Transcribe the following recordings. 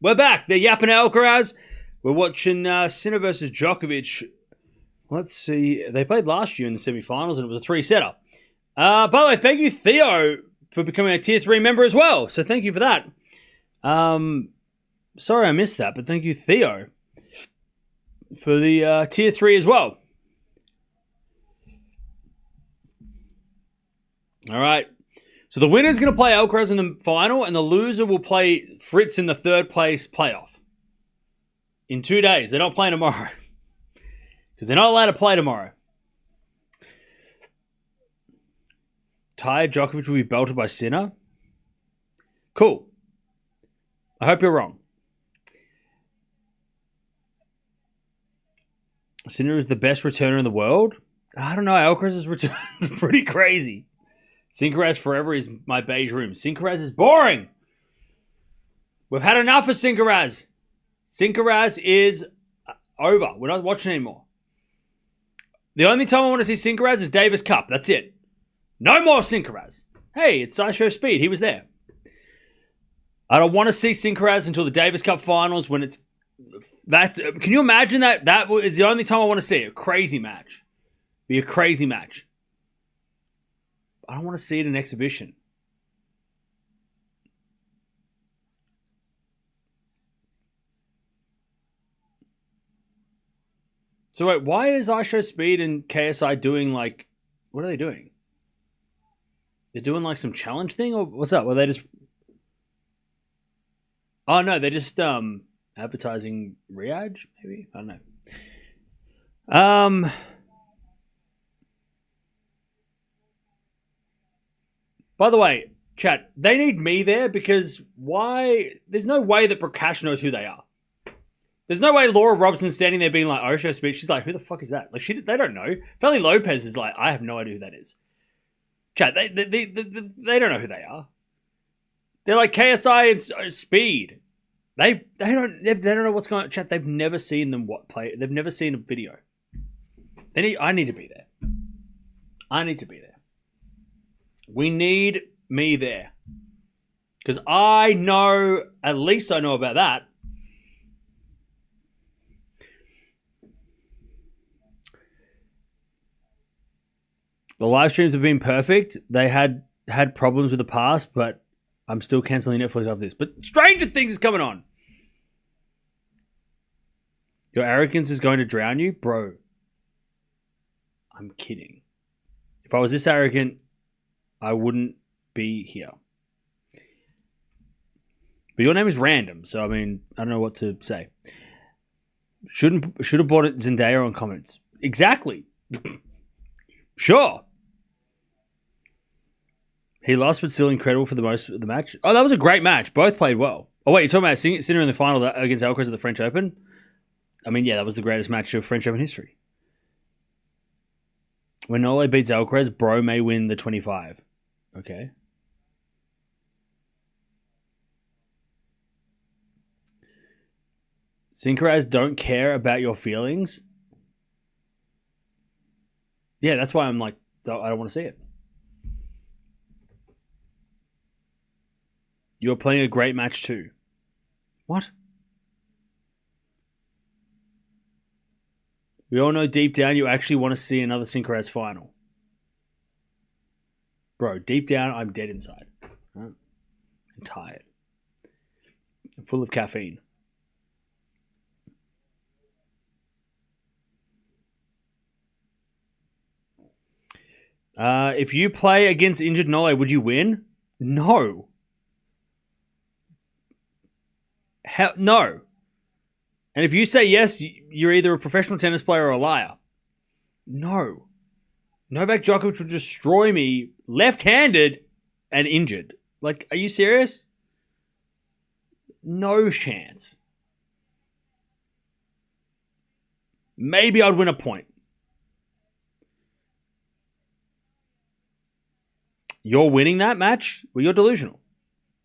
We're back. They're yapping at Alcaraz. We're watching Sinner versus Djokovic. Let's see. They played last year in the semi-finals and it was a 3-setter. By the way, thank you, Theo, for becoming a Tier 3 member as well. So thank you for that. Sorry I missed that, but thank you, Theo, for the Tier 3 as well. All right. So the winner's going to play Alcaraz in the final, and the loser will play Fritz in the third place playoff. In 2 days. They're not playing tomorrow. Because they're not allowed to play tomorrow. Tired Djokovic will be belted by Sinner. Cool. I hope you're wrong. Sinner is the best returner in the world. I don't know. Alcaraz's return is pretty crazy. Sinkeraz forever is my beige room. Sinkeraz is boring. We've had enough of Sinkeraz. Sinkeraz is over. We're not watching anymore. The only time I want to see Sinkeraz is Davis Cup. That's it. No more Sinkeraz. Hey, it's Sideshow Speed. He was there. I don't want to see Sinkeraz until the Davis Cup finals when it's... Can you imagine that? That is the only time I want to see it. A crazy match. Be a crazy match. I don't want to see it in exhibition. So wait, why is iShow Speed and KSI doing like... What are they doing? They're doing like some challenge thing? Or what's up? Were they just... Oh no, they're just advertising Riyadh, maybe? I don't know. By the way, chat, they need me there because why? There's no way that Prakash knows who they are. There's no way Laura Robertson's standing there being like, Osho Speed. She's like, who the fuck is that? Like, they don't know. Felly Lopez is like, I have no idea who that is. Chat, they don't know who they are. They're like KSI and Speed. They don't know what's going on. Chat, they've never seen them play. They've never seen a video. I need to be there. I need to be there. We need me there. Because I know, at least I know about that. The live streams have been perfect. They had problems with the past, but I'm still cancelling Netflix after this. But Stranger Things is coming on. Your arrogance is going to drown you? Bro, I'm kidding. If I was this arrogant, I wouldn't be here. But your name is random, so I mean, I don't know what to say. Should have bought it Zendaya on comments. Exactly. Sure. He lost, but still incredible for the most of the match. Oh, that was a great match. Both played well. Oh, wait, you're talking about Sinner in the final against Alcaraz at the French Open? I mean, yeah, that was the greatest match of French Open history. When Nole beats Alcaraz, bro may win the 25. Okay. Sinkeraz don't care about your feelings. Yeah, that's why I'm like, I don't want to see it. You're playing a great match too. What? We all know deep down you actually want to see another Sinkeraz final. Bro, deep down, I'm dead inside. I'm tired. I'm full of caffeine. If you play against injured Nole, would you win? No. No. And if you say yes, you're either a professional tennis player or a liar. No. Novak Djokovic would destroy me left-handed and injured. Like, are you serious? No chance. Maybe I'd win a point. You're winning that match? Well, you're delusional.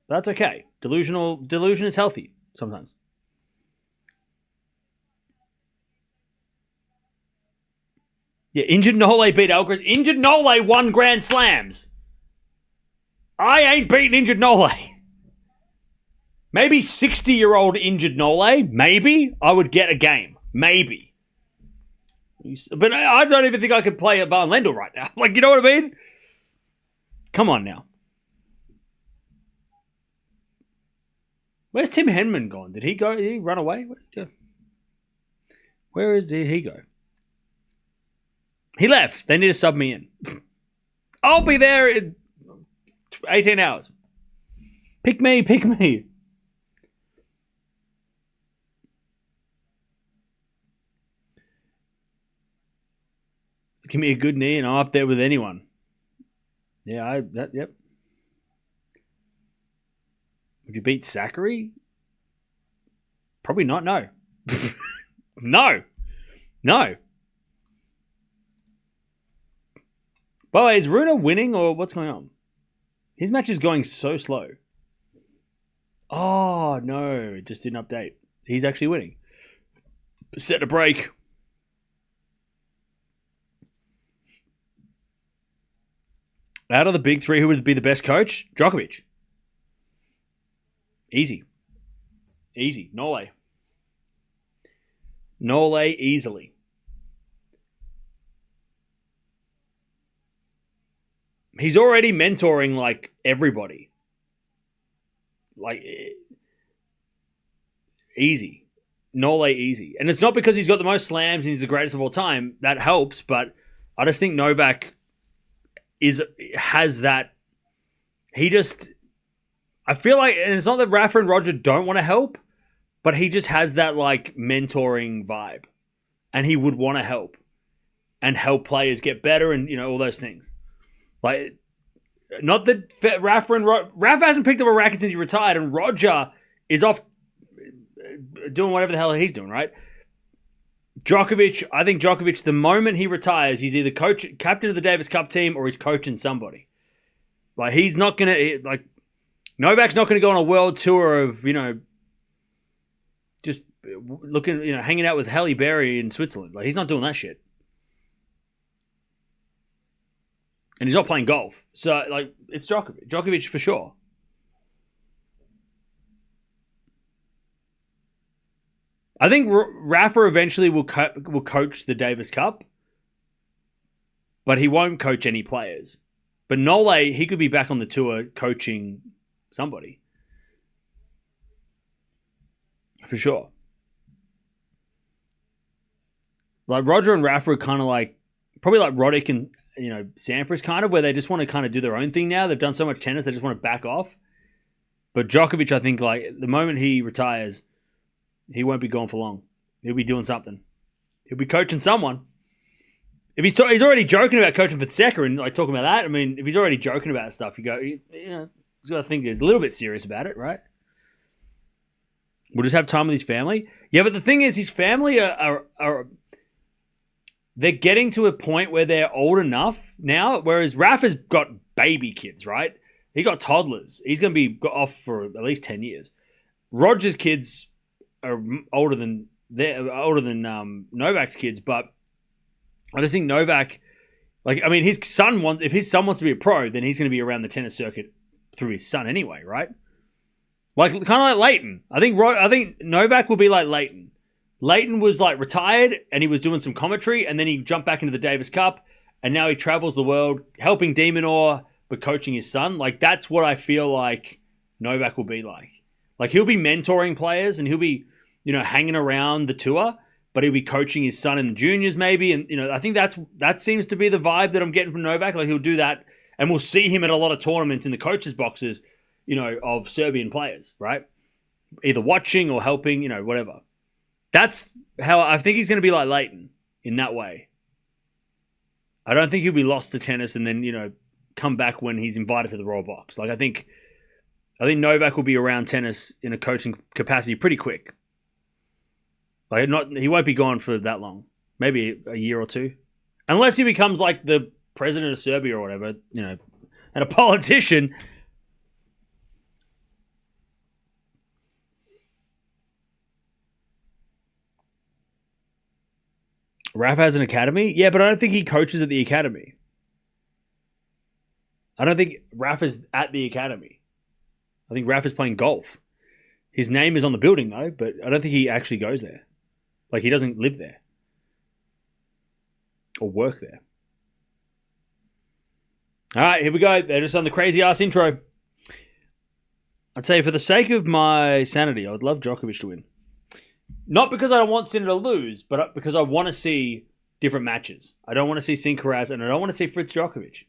That's okay. Delusion is healthy sometimes. Yeah, injured Nole beat Alcaraz. Injured Nole won Grand Slams. I ain't beating injured Nole. Maybe 60-year-old injured Nole. Maybe I would get a game. Maybe. But I don't even think I could play at Van Lendl right now. Like, you know what I mean? Come on now. Where's Tim Henman gone? Did he go? Did he run away? Where did he go? Did he go? He left. They need to sub me in. I'll be there in 18 hours. Pick me. Give me a good knee and I'm up there with anyone. Yeah, yep. Would you beat Zachary? Probably not, no. No. By the way, is Runa winning or what's going on? His match is going so slow. Oh, no. It just didn't update. He's actually winning. Set a break. Out of the big three, who would be the best coach? Djokovic. Easy. Nole easily. He's already mentoring like everybody. Like easy. Nole easy. And it's not because he's got the most slams and he's the greatest of all time. That helps, but I just think Novak has that. I feel like, and it's not that Rafa and Roger don't want to help, but he just has that like mentoring vibe, and he would want to help and help players get better, and all those things. Like, not that Rafa hasn't picked up a racket since he retired, and Roger is off doing whatever the hell he's doing, right? Djokovic, I think Djokovic, the moment he retires, he's either captain of the Davis Cup team or he's coaching somebody. Like, he's not going to, like, Novak's not going to go on a world tour of, just looking, hanging out with Halle Berry in Switzerland. Like, he's not doing that shit. And he's not playing golf. So, like, it's Djokovic. Djokovic for sure. I think Rafa eventually will coach the Davis Cup, but he won't coach any players. But Nole, he could be back on the tour coaching somebody. For sure. Like, Roger and Rafa are kind of like, probably like Roddick and, Sampras kind of, where they just want to kind of do their own thing now. They've done so much tennis, they just want to back off. But Djokovic, I think, like, the moment he retires, he won't be gone for long. He'll be doing something. He'll be coaching someone. If he's already joking about coaching Fonseca and like talking about that, I mean, if he's already joking about stuff, he's got to think he's a little bit serious about it, right? We'll just have time with his family. Yeah, but the thing is, his family are they're getting to a point where they're old enough now, whereas Rafa's got baby kids, right? He got toddlers. He's going to be off for at least 10 years. Roger's kids are older than Novak's kids, but I just think Novak, like, I mean, if his son wants to be a pro, then he's going to be around the tennis circuit through his son anyway, right? Like, kind of like Leighton. I think Novak will be like Leighton. Leighton was like retired and he was doing some commentary, and then he jumped back into the Davis Cup, and now he travels the world helping De Minaur but coaching his son. Like, that's what I feel like Novak will be like. Like, he'll be mentoring players and he'll be, hanging around the tour, but he'll be coaching his son in the juniors maybe. And, I think that seems to be the vibe that I'm getting from Novak. Like, he'll do that, and we'll see him at a lot of tournaments in the coaches' boxes, of Serbian players, right? Either watching or helping, whatever. That's how I think he's going to be like Leighton in that way. I don't think he'll be lost to tennis and then, come back when he's invited to the Royal Box. Like, I think Novak will be around tennis in a coaching capacity pretty quick. Like, he won't be gone for that long. Maybe a year or two. Unless he becomes like the president of Serbia or whatever, and a politician. Rafa has an academy? Yeah, but I don't think he coaches at the academy. I don't think Rafa's at the academy. I think Rafa's playing golf. His name is on the building, though, but I don't think he actually goes there. Like, he doesn't live there. Or work there. All right, here we go. They're just on the crazy-ass intro. I'd say for the sake of my sanity, I would love Djokovic to win. Not because I don't want Sinner to lose, but because I want to see different matches. I don't want to see Sinner and I don't want to see Fritz Djokovic.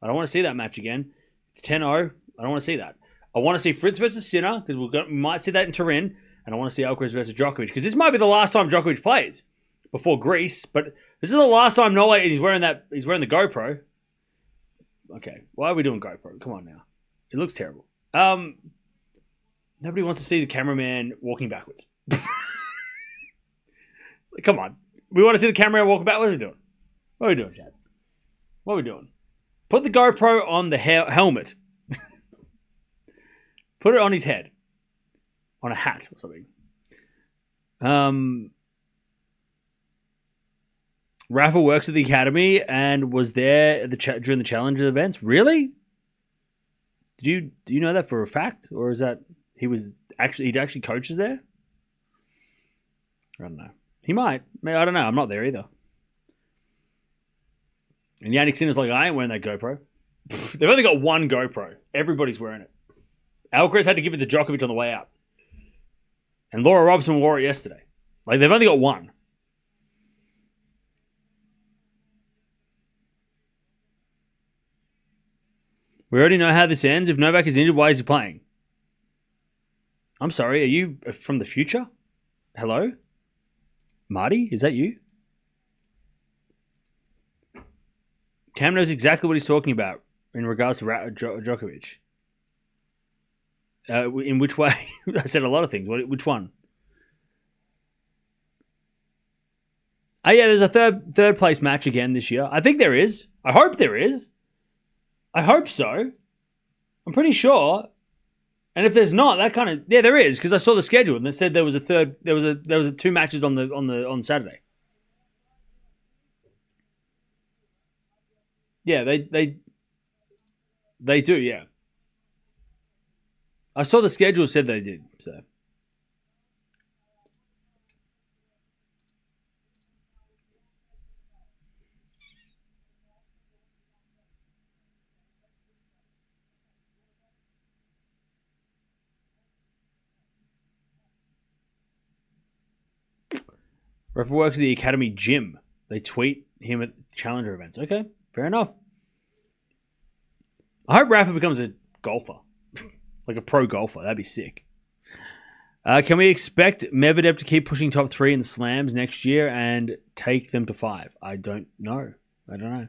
I don't want to see that match again. It's 10-0. I don't want to see that. I want to see Fritz versus Sinner, because we might see that in Turin, and I want to see Alcaraz versus Djokovic, because this might be the last time Djokovic plays before Greece, but this is the last time he's wearing the GoPro. Okay, why are we doing GoPro? Come on now. It looks terrible. Nobody wants to see the cameraman walking backwards. Come on. We want to see the cameraman walking backwards? What are we doing? What are we doing, Chad? What are we doing? Put the GoPro on the helmet. Put it on his head. On a hat or something. Rafa works at the academy and was there during the Challenger events. Really? Do you know that for a fact? Or is that he actually coaches there? I don't know. He might. I don't know. I'm not there either. And Jannik Sinner's like, I ain't wearing that GoPro. They've only got one GoPro. Everybody's wearing it. Alcaraz had to give it to Djokovic on the way out. And Laura Robson wore it yesterday. Like, they've only got one. We already know how this ends. If Novak is injured, why is he playing? I'm sorry, are you from the future? Hello? Marty, is that you? Cam knows exactly what he's talking about in regards to Djokovic. In which way? I said a lot of things. Which one? Oh yeah, there's a third place match again this year. I think there is. I hope there is. I hope so. I'm pretty sure. And if there's not, there is, because I saw the schedule and it said there was two matches on Saturday. Yeah, they do, yeah. I saw the schedule said they did, so. Rafa works at the academy gym. They tweet him at Challenger events. Okay, fair enough. I hope Rafa becomes a golfer. Like a pro golfer. That'd be sick. Can we expect Medvedev to keep pushing top 3 in slams next year and take them to 5? I don't know. I don't know.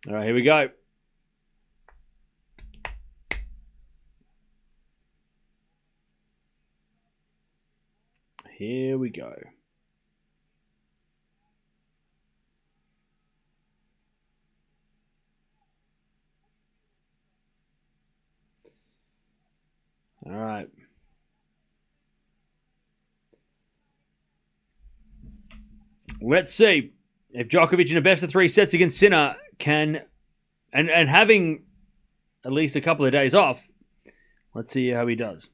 All right, here we go. Here we go. All right. Let's see if Djokovic in a best of 3 sets against Sinner can, and having at least a couple of days off, let's see how he does.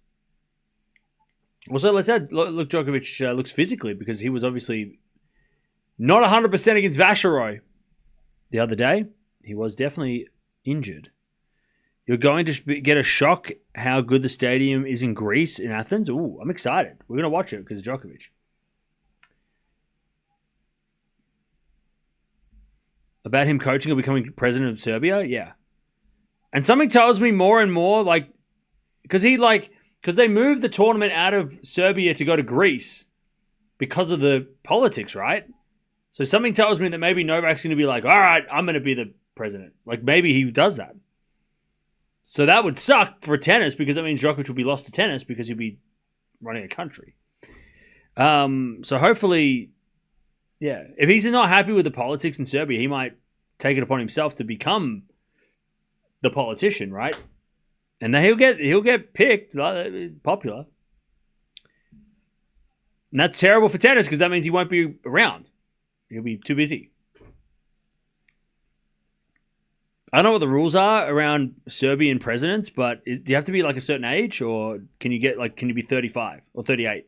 Also, let's add, look, Djokovic looks physically, because he was obviously not 100% against Vacheron the other day. He was definitely injured. You're going to get a shock how good the stadium is in Greece, in Athens. Ooh, I'm excited. We're going to watch it because of Djokovic. About him coaching or becoming president of Serbia? Yeah. And something tells me more and more, like, because they moved the tournament out of Serbia to go to Greece because of the politics, right? So something tells me that maybe Novak's going to be like, all right, I'm going to be the president. Like, maybe he does that. So that would suck for tennis, because that means Djokovic will be lost to tennis because he'll be running a country. So hopefully, yeah, if he's not happy with the politics in Serbia, he might take it upon himself to become the politician, right? And then he'll get picked, popular. And that's terrible for tennis, because that means he won't be around. He'll be too busy. I don't know what the rules are around Serbian presidents, but do you have to be like a certain age, or can you be 35 or 38?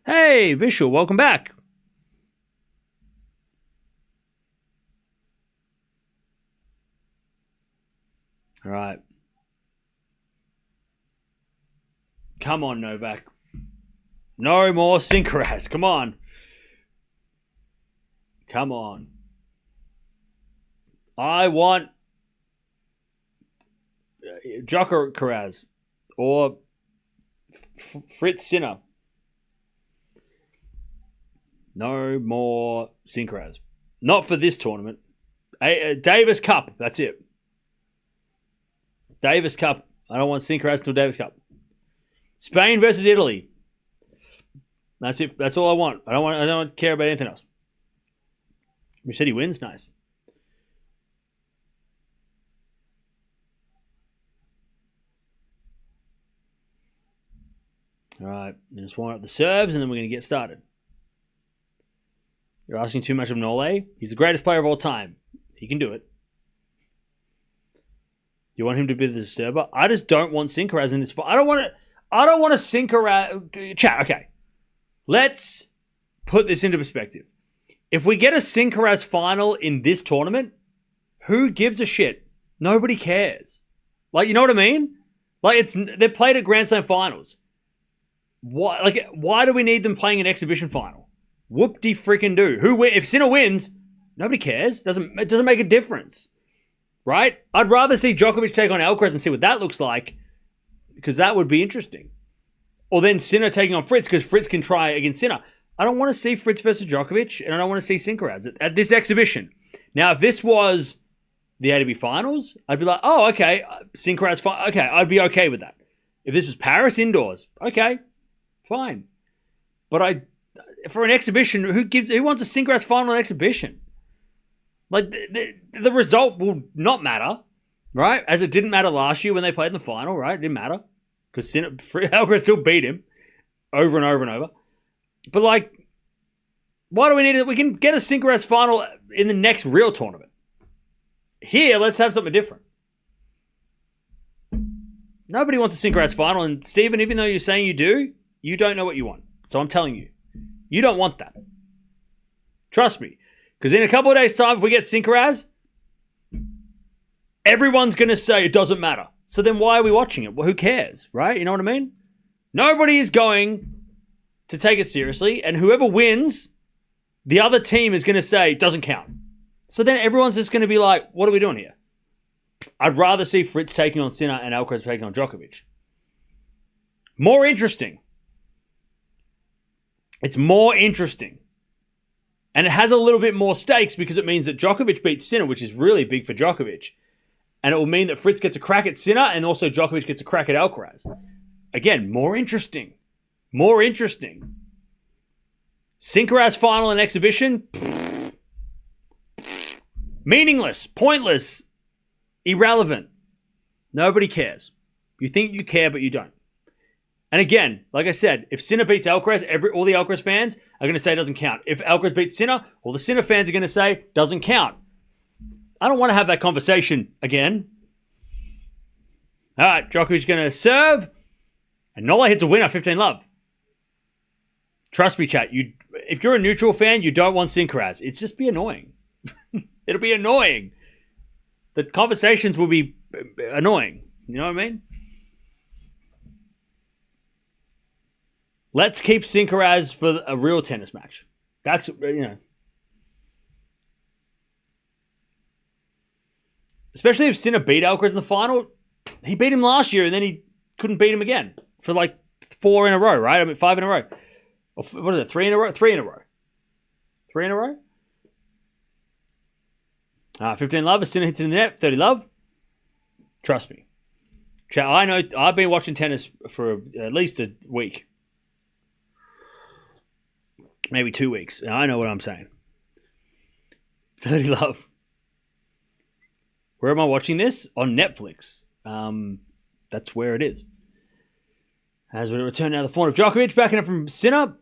Hey, Vishal, welcome back. All right. Come on, Novak. No more Sinkeras. Come on. Come on. I want Djokovic or Fritz Sinner. No more Sinkeras. Not for this tournament. Davis Cup. That's it. Davis Cup. I don't want Sinkeras till Davis Cup. Spain versus Italy. That's it. That's all I want. I don't care about anything else. We said he wins. Nice. All right. Just warm up the serves, and then we're going to get started. You're asking too much of Nole. He's the greatest player of all time. He can do it. You want him to be the disturber? I just don't want Sinkeras in this fight. I don't want a Sinkeras. Chat. Okay. Let's put this into perspective. If we get a Sinkeras final in this tournament, who gives a shit? Nobody cares. Like, you know what I mean? Like, they're played at Grand Slam finals. Why do we need them playing an exhibition final? Whoop-de-freaking do. If Sinner wins, nobody cares. It doesn't make a difference. Right? I'd rather see Djokovic take on Alcaraz and see what that looks like, because that would be interesting. Or then Sinner taking on Fritz, because Fritz can try against Sinner. I don't want to see Fritz versus Djokovic, and I don't want to see Sinkeras at this exhibition. Now, if this was the ATP finals, I'd be like, oh, okay, Sinkeras, okay, I'd be okay with that. If this was Paris indoors, okay, fine. But for an exhibition, who wants a Sinkeras final in an exhibition? Like, the result will not matter, right? As it didn't matter last year when they played in the final, right? It didn't matter, because Alcaraz still beat him over and over and over. But, like, why do we need it? We can get a Sinkeras final in the next real tournament. Here, let's have something different. Nobody wants a Sinkeras final. And, Stephen, even though you're saying you do, you don't know what you want. So I'm telling you, you don't want that. Trust me. Because in a couple of days' time, if we get Sinkeras, everyone's going to say it doesn't matter. So then why are we watching it? Well, who cares, right? You know what I mean? Nobody is going to take it seriously, and whoever wins, the other team is going to say it doesn't count. So then everyone's just going to be like, what are we doing here? I'd rather see Fritz taking on Sinner and Alcaraz taking on Djokovic. More interesting. It's more interesting. And it has a little bit more stakes because it means that Djokovic beats Sinner, which is really big for Djokovic. And it will mean that Fritz gets a crack at Sinner and also Djokovic gets a crack at Alcaraz. Again, more interesting. More interesting. Sinkeras final and exhibition? Meaningless. Pointless. Irrelevant. Nobody cares. You think you care, but you don't. And again, like I said, if Sinner beats Alcaraz, all the Alcaraz fans are going to say it doesn't count. If Alcaraz beats Sinner, all the Sinner fans are going to say doesn't count. I don't want to have that conversation again. All right, Djokovic's going to serve, and Nola hits a winner, 15-love. Trust me, chat. If you're a neutral fan, you don't want Sinkeras. It's just be annoying. It'll be annoying. The conversations will be annoying. You know what I mean? Let's keep Sinkeras for a real tennis match. That's, Especially if Sinner beat Alcaraz in the final. He beat him last year and then he couldn't beat him again for like 4 in a row, right? I mean, 5 in a row. Or what is it, 3 in a row? 3 in a row. 3 in a row? 15-love. Sinner hits it in the net. 30-love. Trust me. I know. I've been watching tennis for at least a week. Maybe 2 weeks. I know what I'm saying. 30-love. Where am I watching this? On Netflix. That's where it is. As we return now to the forehand of Djokovic. Backing up from Sinner.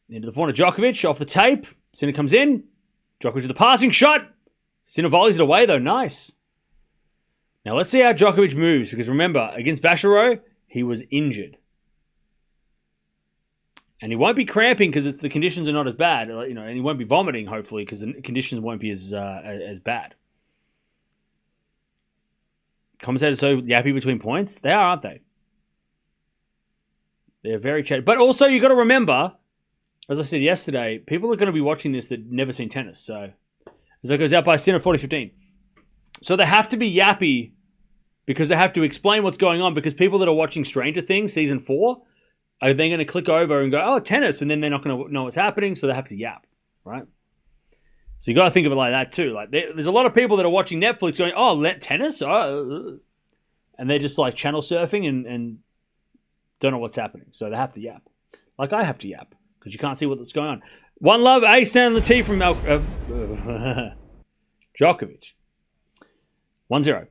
Into the forehand of Djokovic. Off the tape. Sinner comes in. Djokovic with the passing shot. Sinner volleys it away, though. Nice. Now, let's see how Djokovic moves. Because remember, against Vachereau, he was injured. And he won't be cramping because the conditions are not as bad. And he won't be vomiting, hopefully, because the conditions won't be as bad. Commentators so yappy between points? They are, aren't they? They're very chatty. But also, you got to remember, as I said yesterday, people are going to be watching this that never seen tennis. So, as it goes out by Sinner 40-15. So they have to be yappy because they have to explain what's going on, because people that are watching Stranger Things season 4 are then going to click over and go, oh, tennis, and then they're not going to know what's happening, so they have to yap, right? So you got to think of it like that too. Like there's a lot of people that are watching Netflix going, oh, tennis? Oh, and they're just like channel surfing and don't know what's happening. So they have to yap. Like I have to yap because you can't see what's going on. One love, ace down on the tee from Djokovic. 1-0.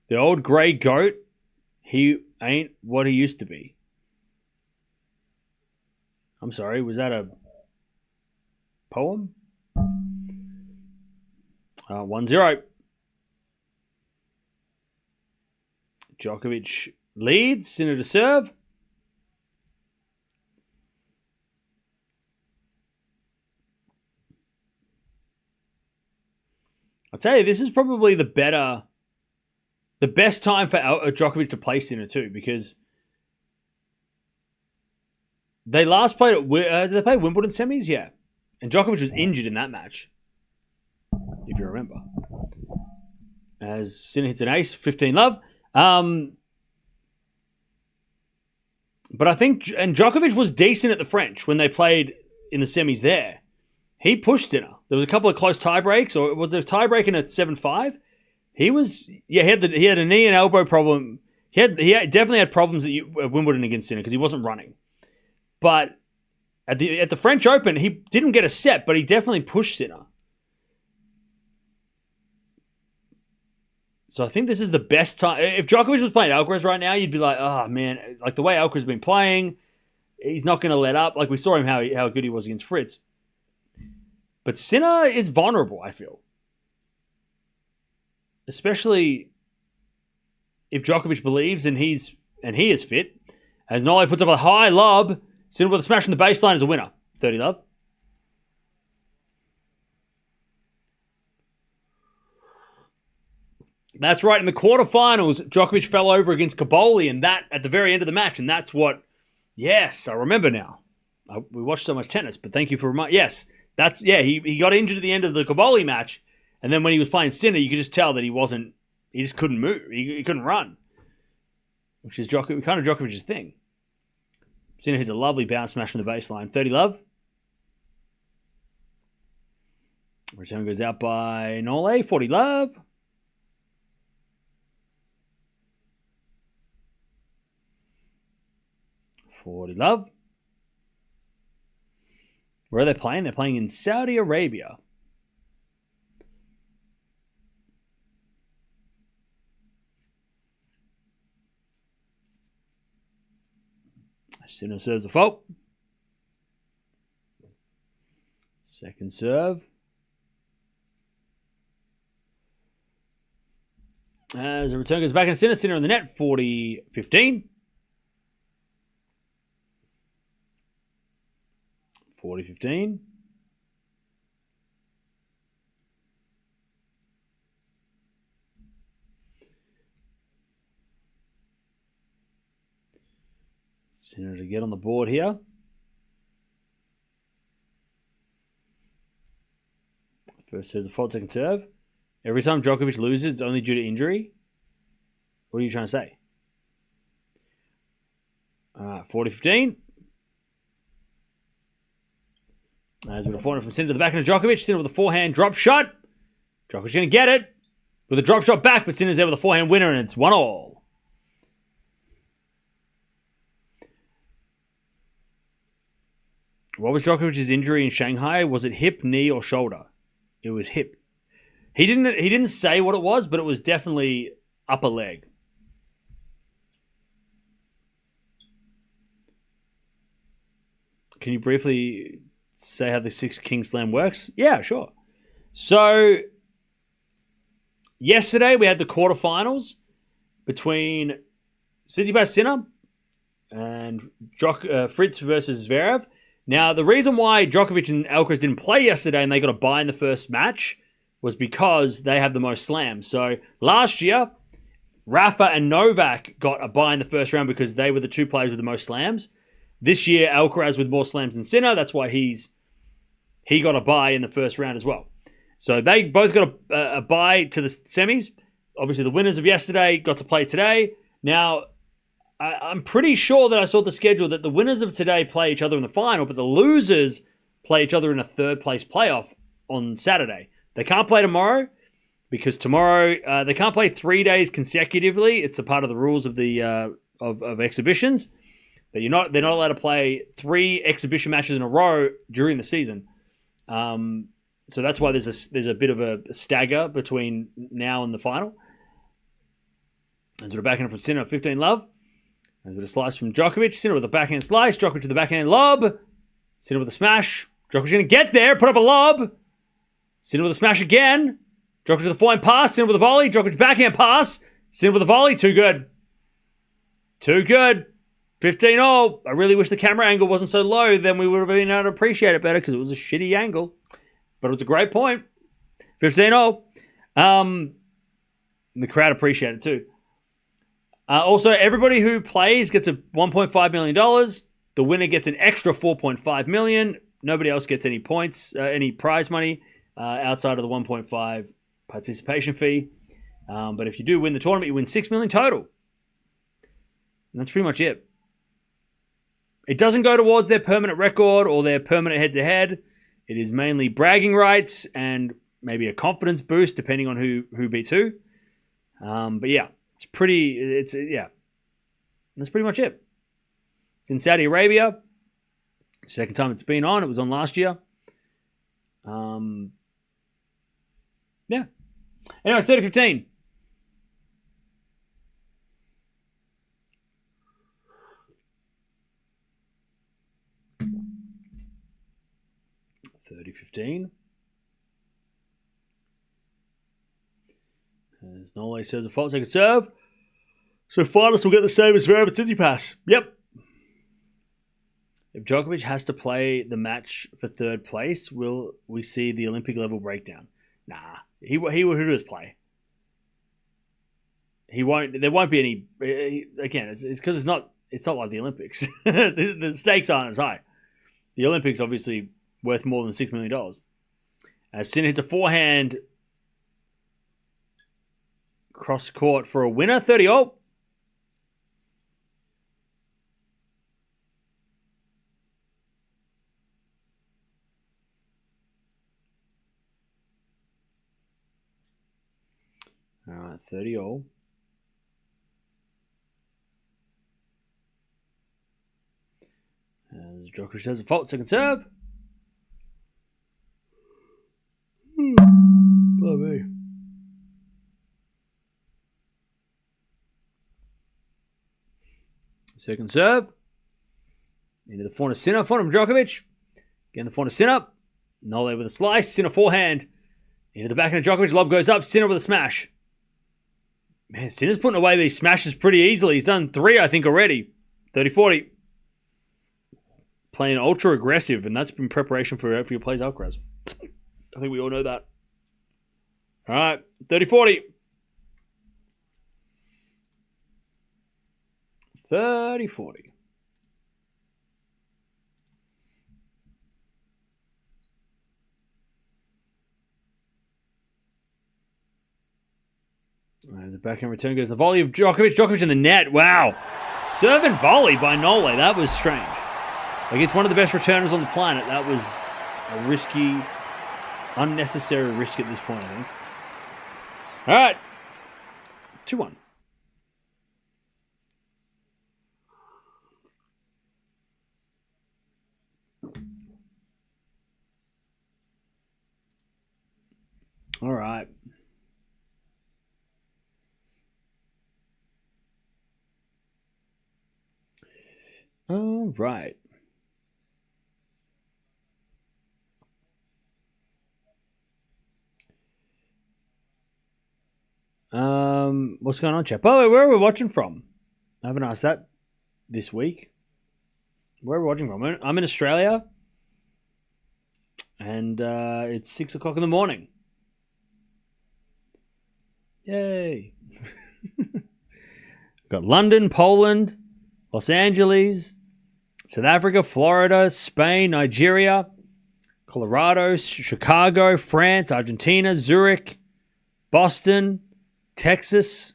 The old grey goat, he ain't what he used to be. I'm sorry, was that a poem? 1-0. Djokovic leads, Sinner to serve. I'll tell you, this is probably the best time for Djokovic to play Sinner too, because they last played did they play Wimbledon semis? Yeah. And Djokovic was injured in that match, if you remember. As Sinner hits an ace, 15 love. But I think, and Djokovic was decent at the French when they played in the semis there. He pushed Sinner. There was a couple of close tie breaks, or was it a tie break in a 7-5? He was, he had a knee and elbow problem. He definitely had problems at Wimbledon against Sinner because he wasn't running. But at the French Open, he didn't get a set, but he definitely pushed Sinner. So I think this is the best time. If Djokovic was playing Alcaraz right now, you'd be like, oh man, like the way Alcaraz's been playing, he's not going to let up. Like we saw him how good he was against Fritz. But Sinner is vulnerable, I feel. Especially if Djokovic believes and he is fit. As Nole puts up a high lob, Sinner with a smash from the baseline is a winner. 30 love. That's right. In the quarterfinals, Djokovic fell over against Caboli, and that at the very end of the match. And that's what, yes, I remember now. We watched so much tennis, but thank you for reminding. Yes, he got injured at the end of the Caboli match. And then when he was playing Sinner, you could just tell that he just couldn't move. He couldn't run. Which is kind of Djokovic's thing. Sinner hits a lovely bounce smash from the baseline. 30 love. Return goes out by Nole. 40 love. Love. Where are they playing? They're playing in Saudi Arabia. Sinner serves a fault. Second serve. As the return goes back in Sinner in the net. 40-15. 40-15. Sinner to get on the board here. First serve's a fault, second serve. Every time Djokovic loses, it's only due to injury. What are you trying to say? 40-15. As with a forehand from Sinner to the back of Djokovic. Sinner with a forehand drop shot. Djokovic's going to get it. With a drop shot back, but Sinner's there with a forehand winner, and it's 1-1. What was Djokovic's injury in Shanghai? Was it hip, knee, or shoulder? It was hip. He didn't say what it was, but it was definitely upper leg. Can you briefly say how the Six King Slam works? Yeah, sure. So, yesterday we had the quarterfinals between Tsitsipas Sinner and Fritz versus Zverev. Now, the reason why Djokovic and Alcaraz didn't play yesterday and they got a bye in the first match was because they have the most slams. So, last year, Rafa and Novak got a bye in the first round because they were the two players with the most slams. This year, Alcaraz with more slams than Sinner. That's why he got a bye in the first round as well. So they both got a bye to the semis. Obviously, the winners of yesterday got to play today. Now, I'm pretty sure that I saw the schedule that the winners of today play each other in the final, but the losers play each other in a third-place playoff on Saturday. They can't play tomorrow because tomorrow they can't play 3 days consecutively. It's a part of the rules of the of exhibitions. But they're not allowed to play 3 exhibition matches in a row during the season. So that's why there's a bit of a stagger between now and the final. There's a backhand from Sinner, 15 love. There's a slice from Djokovic. Sinner with a backhand slice. Djokovic to the backhand lob. Sinner with a smash. Djokovic going to get there, put up a lob. Sinner with a smash again. Djokovic with a forehand pass. Sinner with a volley. Djokovic backhand pass. Sinner with a volley. Too good. Too good. 15-all. I really wish the camera angle wasn't so low. Then we would have been able to appreciate it better because it was a shitty angle. But it was a great point. 15-all. The crowd appreciated it too. Also, everybody who plays gets a $1.5 million. The winner gets an extra $4.5 million. Nobody else gets any points, any prize money outside of the 1.5 participation fee. But if you do win the tournament, you win $6 million total. And that's pretty much it. It doesn't go towards their permanent record or their permanent head-to-head. It is mainly bragging rights and maybe a confidence boost depending on who beats who. But yeah, that's pretty much it. It's in Saudi Arabia. Second time it's been on. It was on last year. Yeah. Anyway, it's 30-15. As Nole serves a fault second serve. So finalists will get the same as Zverev and Tsitsipas. Yep. If Djokovic has to play the match for third place, will we see the Olympic level breakdown? Nah. He will do his play. He won't. There won't be any. Again, it's because it's not like the Olympics. the stakes aren't as high. The Olympics obviously worth more than $6 million. As Sinner hits a forehand cross court for a winner, 30-all. All right, 30-all. As Djokovic has a fault, second serve. Bye. Second serve. Into the forehand of Sinner. Forehand from Djokovic. Again, the forehand of Sinner. Nole with a slice. Sinner forehand. Into the backhand of Djokovic. Lob goes up. Sinner with a smash. Man, Sinner's putting away these smashes pretty easily. He's done 3, I think, already. 30-40. Playing ultra aggressive, and that's been preparation for your plays, Alcaraz. I think we all know that. All right, 30-40. 30-40. As the backhand return goes the volley of Djokovic. Djokovic in the net. Wow. Serve and volley by Nole. That was strange. Like, it's one of the best returners on the planet. That was a risky, unnecessary risk at this point, I think. All right. 2-1. All right. All right. What's going on, chat? By the way, where are we watching from? I haven't asked that this week. Where are we watching from? I'm in Australia, and it's 6 o'clock in the morning. Yay! Got London, Poland, Los Angeles, South Africa, Florida, Spain, Nigeria, Colorado, Chicago, France, Argentina, Zurich, Boston, Texas,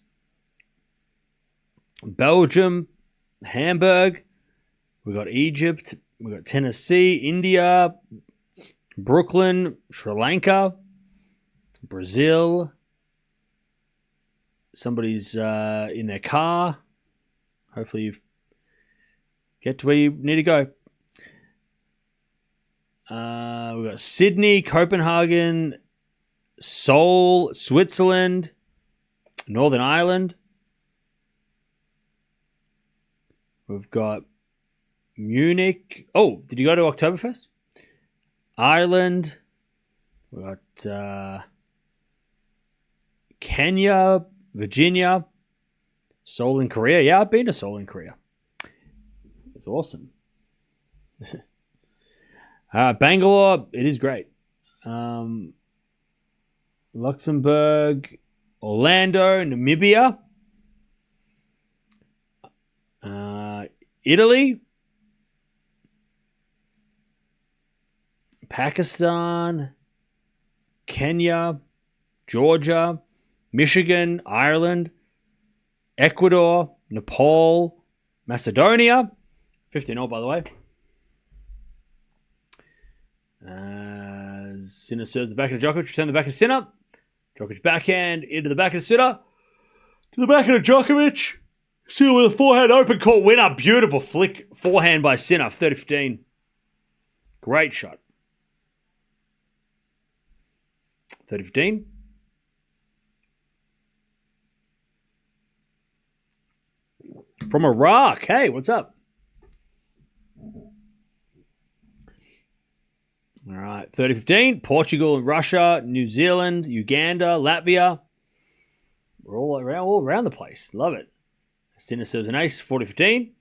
Belgium, Hamburg. We got Egypt. We got Tennessee, India, Brooklyn, Sri Lanka, Brazil. Somebody's in their car. Hopefully you get to where you need to go. We've got Sydney, Copenhagen, Seoul, Switzerland, Northern Ireland. We've got Munich. Oh, did you go to Oktoberfest? Ireland. We've got Kenya, Virginia, Seoul in Korea. Yeah, I've been to Seoul in Korea. It's awesome. Bangalore, it is great. Luxembourg, Orlando, Namibia, Italy, Pakistan, Kenya, Georgia, Michigan, Ireland, Ecuador, Nepal, Macedonia. 15-0, by the way. Sinner serves the back of Djokovic, return the back of Sinner. Djokovic backhand into the back of Sinner. To the back of Djokovic. Sinner with a forehand open court winner. Beautiful flick forehand by Sinner. 30-15. Great shot. 30-15. From Iraq. Hey, what's up? All right, 30-15. Portugal and Russia, New Zealand, Uganda, Latvia. We're all around the place. Love it. Sinner serves an ace, 40-15.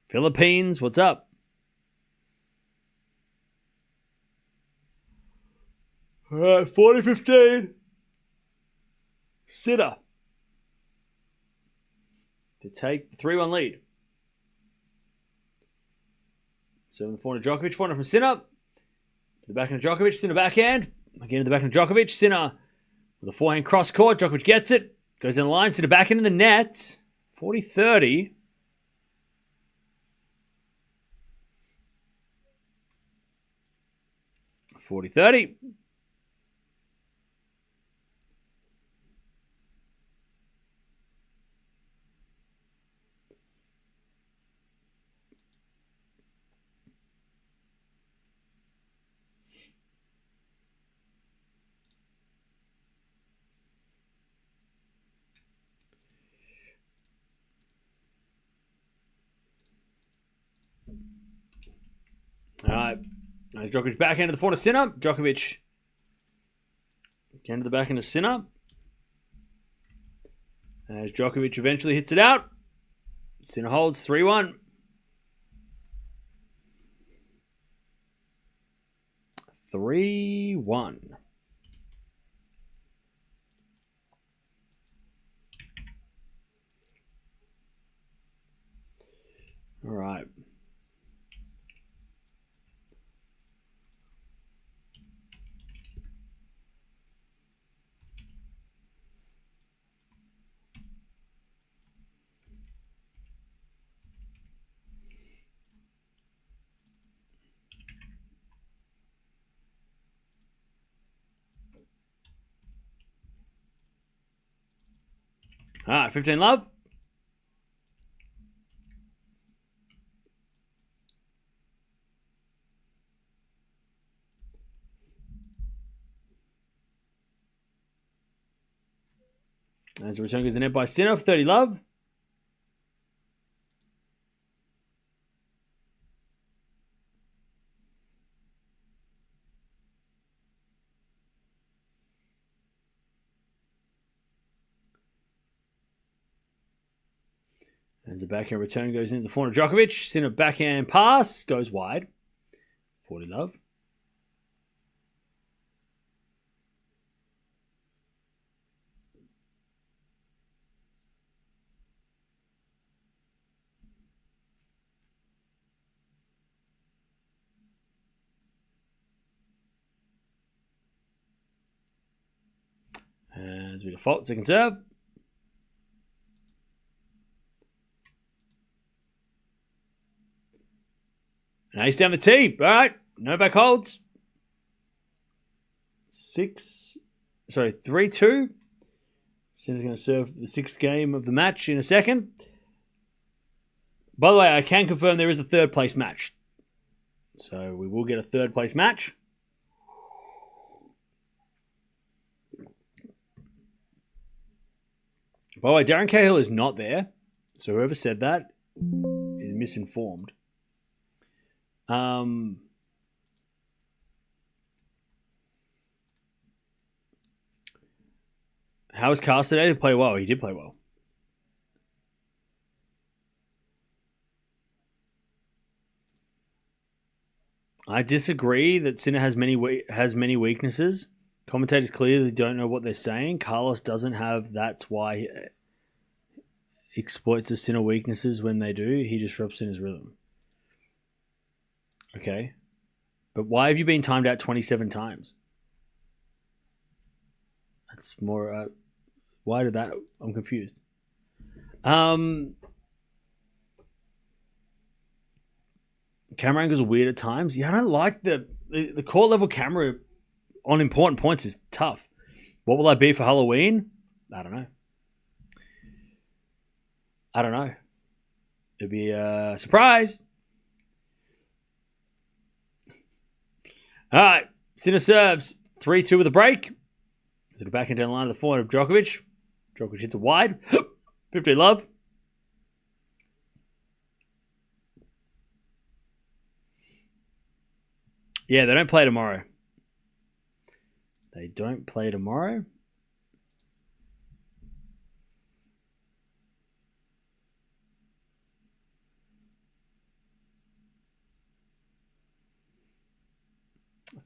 Philippines, what's up? All right, 40-15. Sinner to take the 3-1 lead. Serving the forehand to Djokovic. Forehand from Sinner. To the backhand of Djokovic. Sinner backhand. Again to the backhand of Djokovic. Sinner with a forehand cross court. Djokovic gets it. Goes in the line. Sinner backhand in the net. 40-30. All right. Djokovic backhand to the forehand of Sinner. Djokovic again to the backhand of Sinner. As Djokovic eventually hits it out. Sinner holds 3-1. 3-1. All right. All right, 15 love. As the return goes in net by Sinner, 30 love. As the backhand return goes into the forehand of Djokovic. Sinner backhand pass goes wide. 40 love. As we default, second serve. Now he's down the tee. All right. Novak holds. 3-2. Sinner's going to serve the sixth game of the match in a second. By the way, I can confirm there is a third place match. So we will get a third place match. By the way, Darren Cahill is not there. So whoever said that is misinformed. How was Cast today? He played well. He did play well. I disagree that Sinner has many weaknesses. Commentators clearly don't know what they're saying. Carlos doesn't have. That's why he exploits the Sinner weaknesses when they do. He disrupts Sinner's rhythm. Okay. But why have you been timed out 27 times? That's more... why did that... I'm confused. Camera angles are weird at times. Yeah, I don't like the court level camera on important points is tough. What will I be for Halloween? I don't know. It'll be a surprise. All right. Sinner serves 3-2 with a break. To the backhand down the line of the forehand of Djokovic. Djokovic hits it wide. 50 love. Yeah, they don't play tomorrow. They don't play tomorrow.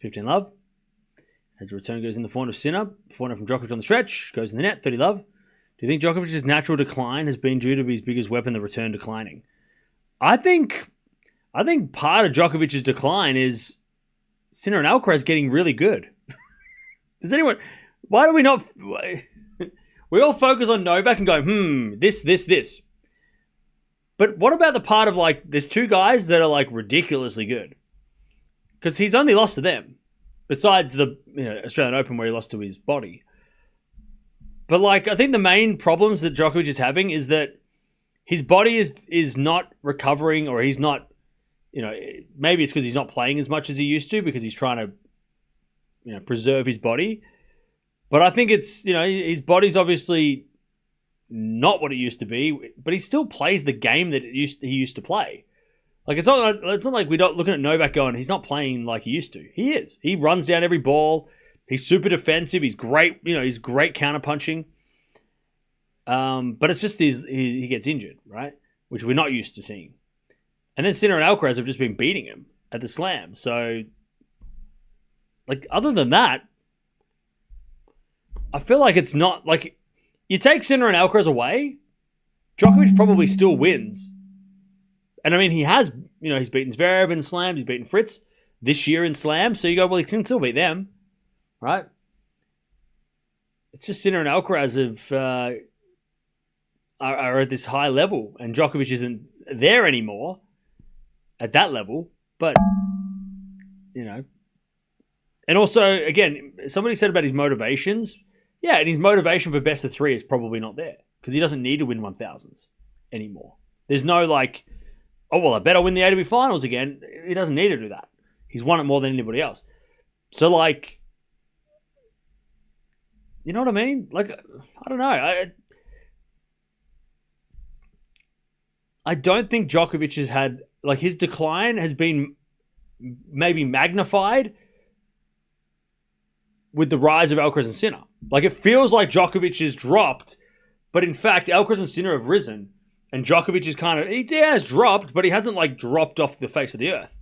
$15 love. As the return goes in the forehand of Sinner. Forehand from Djokovic on the stretch. Goes in the net. 30 love. Do you think Djokovic's natural decline has been due to his biggest weapon, the return declining? I think part of Djokovic's decline is Sinner and Alcaraz getting really good. Does anyone... Why do we not... We all focus on Novak and go, this. But what about the part of, like, there's two guys that are, like, ridiculously good? Because he's only lost to them. Besides the Australian Open where he lost to his body. But, like, I think the main problems that Djokovic is having is that his body is not recovering, or he's not, maybe it's because he's not playing as much as he used to because he's trying to, preserve his body. But I think it's, his body's obviously not what it used to be, but he still plays the game that he used to play. Like, it's not like we're not looking at Novak going, he's not playing like he used to. He is. He runs down every ball. He's super defensive. He's great. He's great counterpunching. But it's just he gets injured, right? Which we're not used to seeing. And then Sinner and Alcaraz have just been beating him at the slam. So, like, other than that, I feel like it's not, like, you take Sinner and Alcaraz away, Djokovic probably still wins. And I mean, he has, he's beaten Zverev in slams, he's beaten Fritz this year in slams. So you go, well, he can still beat them, right? It's just Sinner and Alcaraz are at this high level, and Djokovic isn't there anymore at that level. But, and also, again, somebody said about his motivations. Yeah, and his motivation for best of three is probably not there because he doesn't need to win 1000s anymore. There's no like, oh, well, I better win the ATP finals again. He doesn't need to do that. He's won it more than anybody else. So, like, you know what I mean? Like, I don't know. I don't think Djokovic has had, like, his decline has been maybe magnified with the rise of Alcaraz and Sinner. Like, it feels like Djokovic has dropped, but in fact, Alcaraz and Sinner have risen. And Djokovic is he has dropped, but he hasn't like dropped off the face of the earth.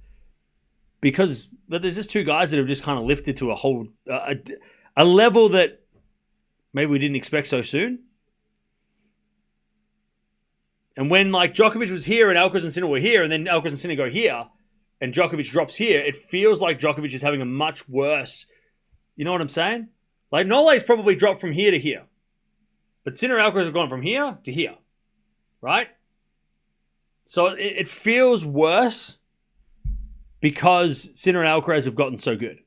But there's just two guys that have just kind of lifted to a whole, a level that maybe we didn't expect so soon. And when like Djokovic was here and Alcaraz and Sinner were here, and then Alcaraz and Sinner go here, and Djokovic drops here, it feels like Djokovic is having a much worse, you know what I'm saying? Like Nole's probably dropped from here to here. But Sinner and Alcaraz have gone from here to here. Right? So it feels worse because Sinner and Alcaraz have gotten so good.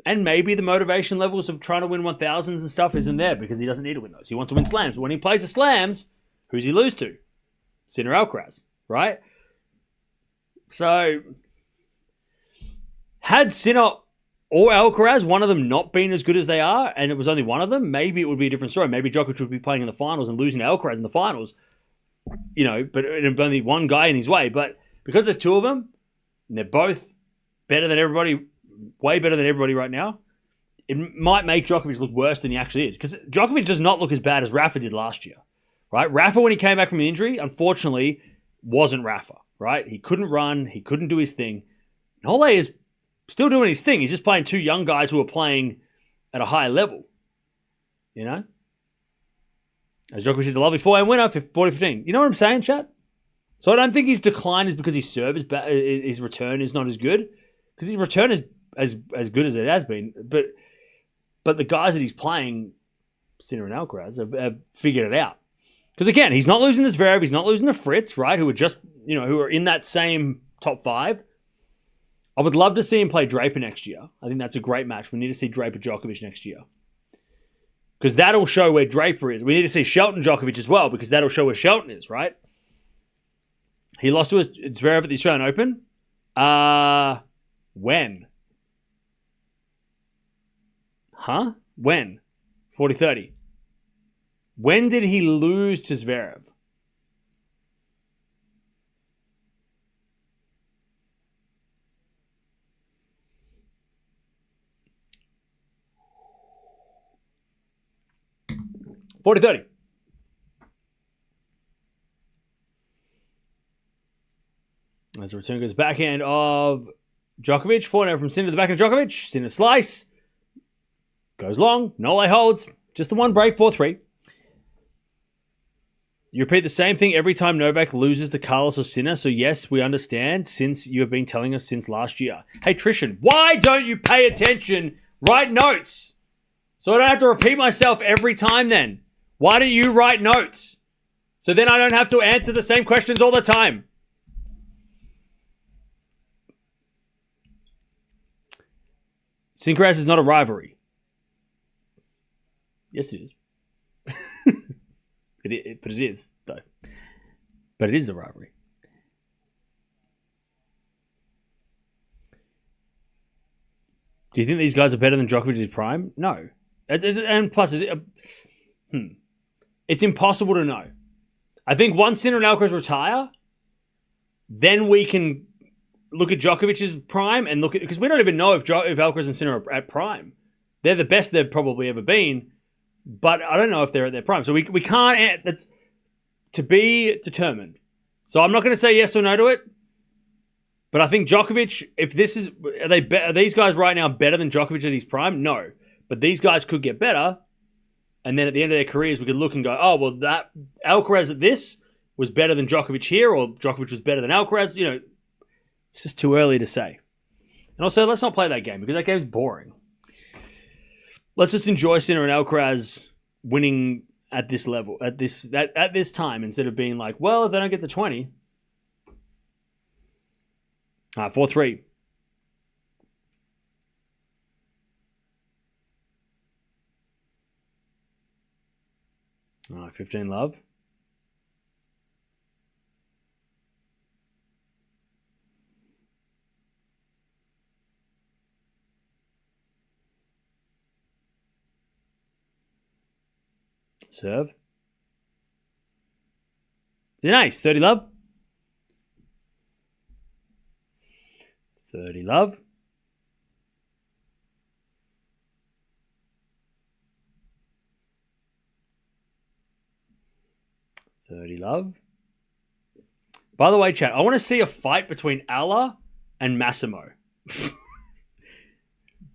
And maybe the motivation levels of trying to win 1000s and stuff isn't there because he doesn't need to win those. He wants to win slams. But when he plays the slams, who's he lose to? Sinner Alcaraz, right? So, had Sinner or Alcaraz, one of them not been as good as they are, and it was only one of them, maybe it would be a different story. Maybe Djokovic would be playing in the finals and losing to Alcaraz in the finals, but only one guy in his way. But because there's two of them, and they're both better than everybody, way better than everybody right now, it might make Djokovic look worse than he actually is. Because Djokovic does not look as bad as Rafa did last year, right? Rafa, when he came back from the injury, unfortunately, wasn't Rafa, right? He couldn't run. He couldn't do his thing. Nole is still doing his thing. He's just playing two young guys who are playing at a higher level, As Djokovic is a lovely 4-game winner, 40-15. You know what I'm saying, chat? So I don't think his decline is because his serve is bad, his return is not as good, because his return is as good as it has been. But the guys that he's playing, Sinner and Alcaraz, have figured it out. Because again, he's not losing to Zverev, he's not losing to Fritz, right? Who are just who are in that same top 5. I would love to see him play Draper next year. I think that's a great match. We need to see Draper Djokovic next year. Because that'll show where Draper is. We need to see Shelton Djokovic as well, because that'll show where Shelton is, right? He lost to Zverev at the Australian Open. When? When? 40-30. When did he lose to Zverev? $40-30. As the return goes backhand of Djokovic. Forehand from Sinner to the backhand of Djokovic. Sinner slice. Goes long. Nole holds. Just the one break. 4-3. You repeat the same thing every time Novak loses to Carlos or Sinner. So yes, we understand since you have been telling us since last year. Hey, Trishan, why don't you pay attention? Write notes. So I don't have to repeat myself every time then. Why don't you write notes? So then I don't have to answer the same questions all the time. Synchronous is not a rivalry. Yes, it is. But it is, though. But it is a rivalry. Do you think these guys are better than Djokovic's prime? No. And plus, it's impossible to know. I think once Sinner and Alcaraz retire, then we can look at Djokovic's prime and look at, because we don't even know if Alcaraz and Sinner are at prime. They're the best they've probably ever been, but I don't know if they're at their prime. So we can't. That's to be determined. So I'm not going to say yes or no to it. But I think Djokovic, if this is, are these guys right now better than Djokovic at his prime? No. But these guys could get better. And then at the end of their careers, we could look and go, oh, well, that Alcaraz at this was better than Djokovic here, or Djokovic was better than Alcaraz. It's just too early to say. And also, let's not play that game because that game's boring. Let's just enjoy Sinner and Alcaraz winning at this level, at this time, instead of being like, well, if they don't get to 20. All right, 4-3. All right, 15 love. Serve. Nice. 30 love. 30 love. 30 love. By the way, chat, I want to see a fight between Eala and Massimo.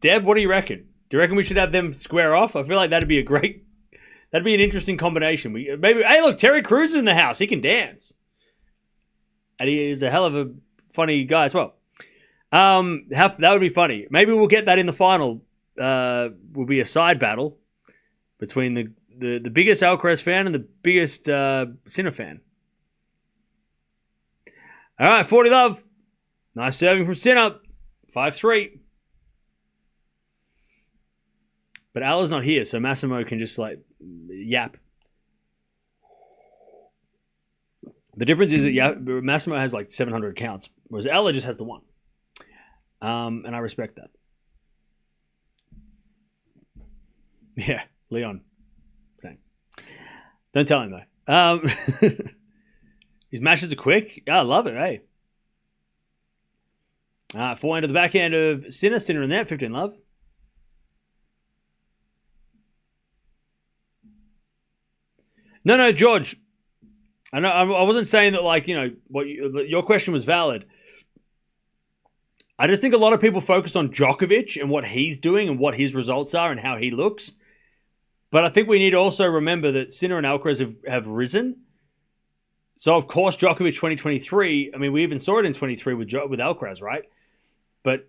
Deb, what do you reckon? Do you reckon we should have them square off? I feel like that'd be an interesting combination. Hey, look, Terry Crews is in the house. He can dance. And he is a hell of a funny guy as well. That would be funny. Maybe we'll get that in the final. Will be a side battle between the biggest Alcaraz fan and the biggest Sinner fan. All right, 40 love. Nice serving from Sinner. 5-3. But Ala's not here, so Massimo can just yap. The difference is that Massimo has 700 accounts, whereas Ala just has the one. And I respect that. Yeah, Leon. Same. Don't tell him though. His matches are quick. Yeah, I love it, eh? Forehand to the backhand of Sinner. Sinner in there, 15 love. No, George. I know I wasn't saying that your question was valid. I just think a lot of people focus on Djokovic and what he's doing and what his results are and how he looks. But I think we need to also remember that Sinner and Alcaraz have risen. So, of course, Djokovic 2023, I mean, we even saw it in 23 with Alcaraz, right? But,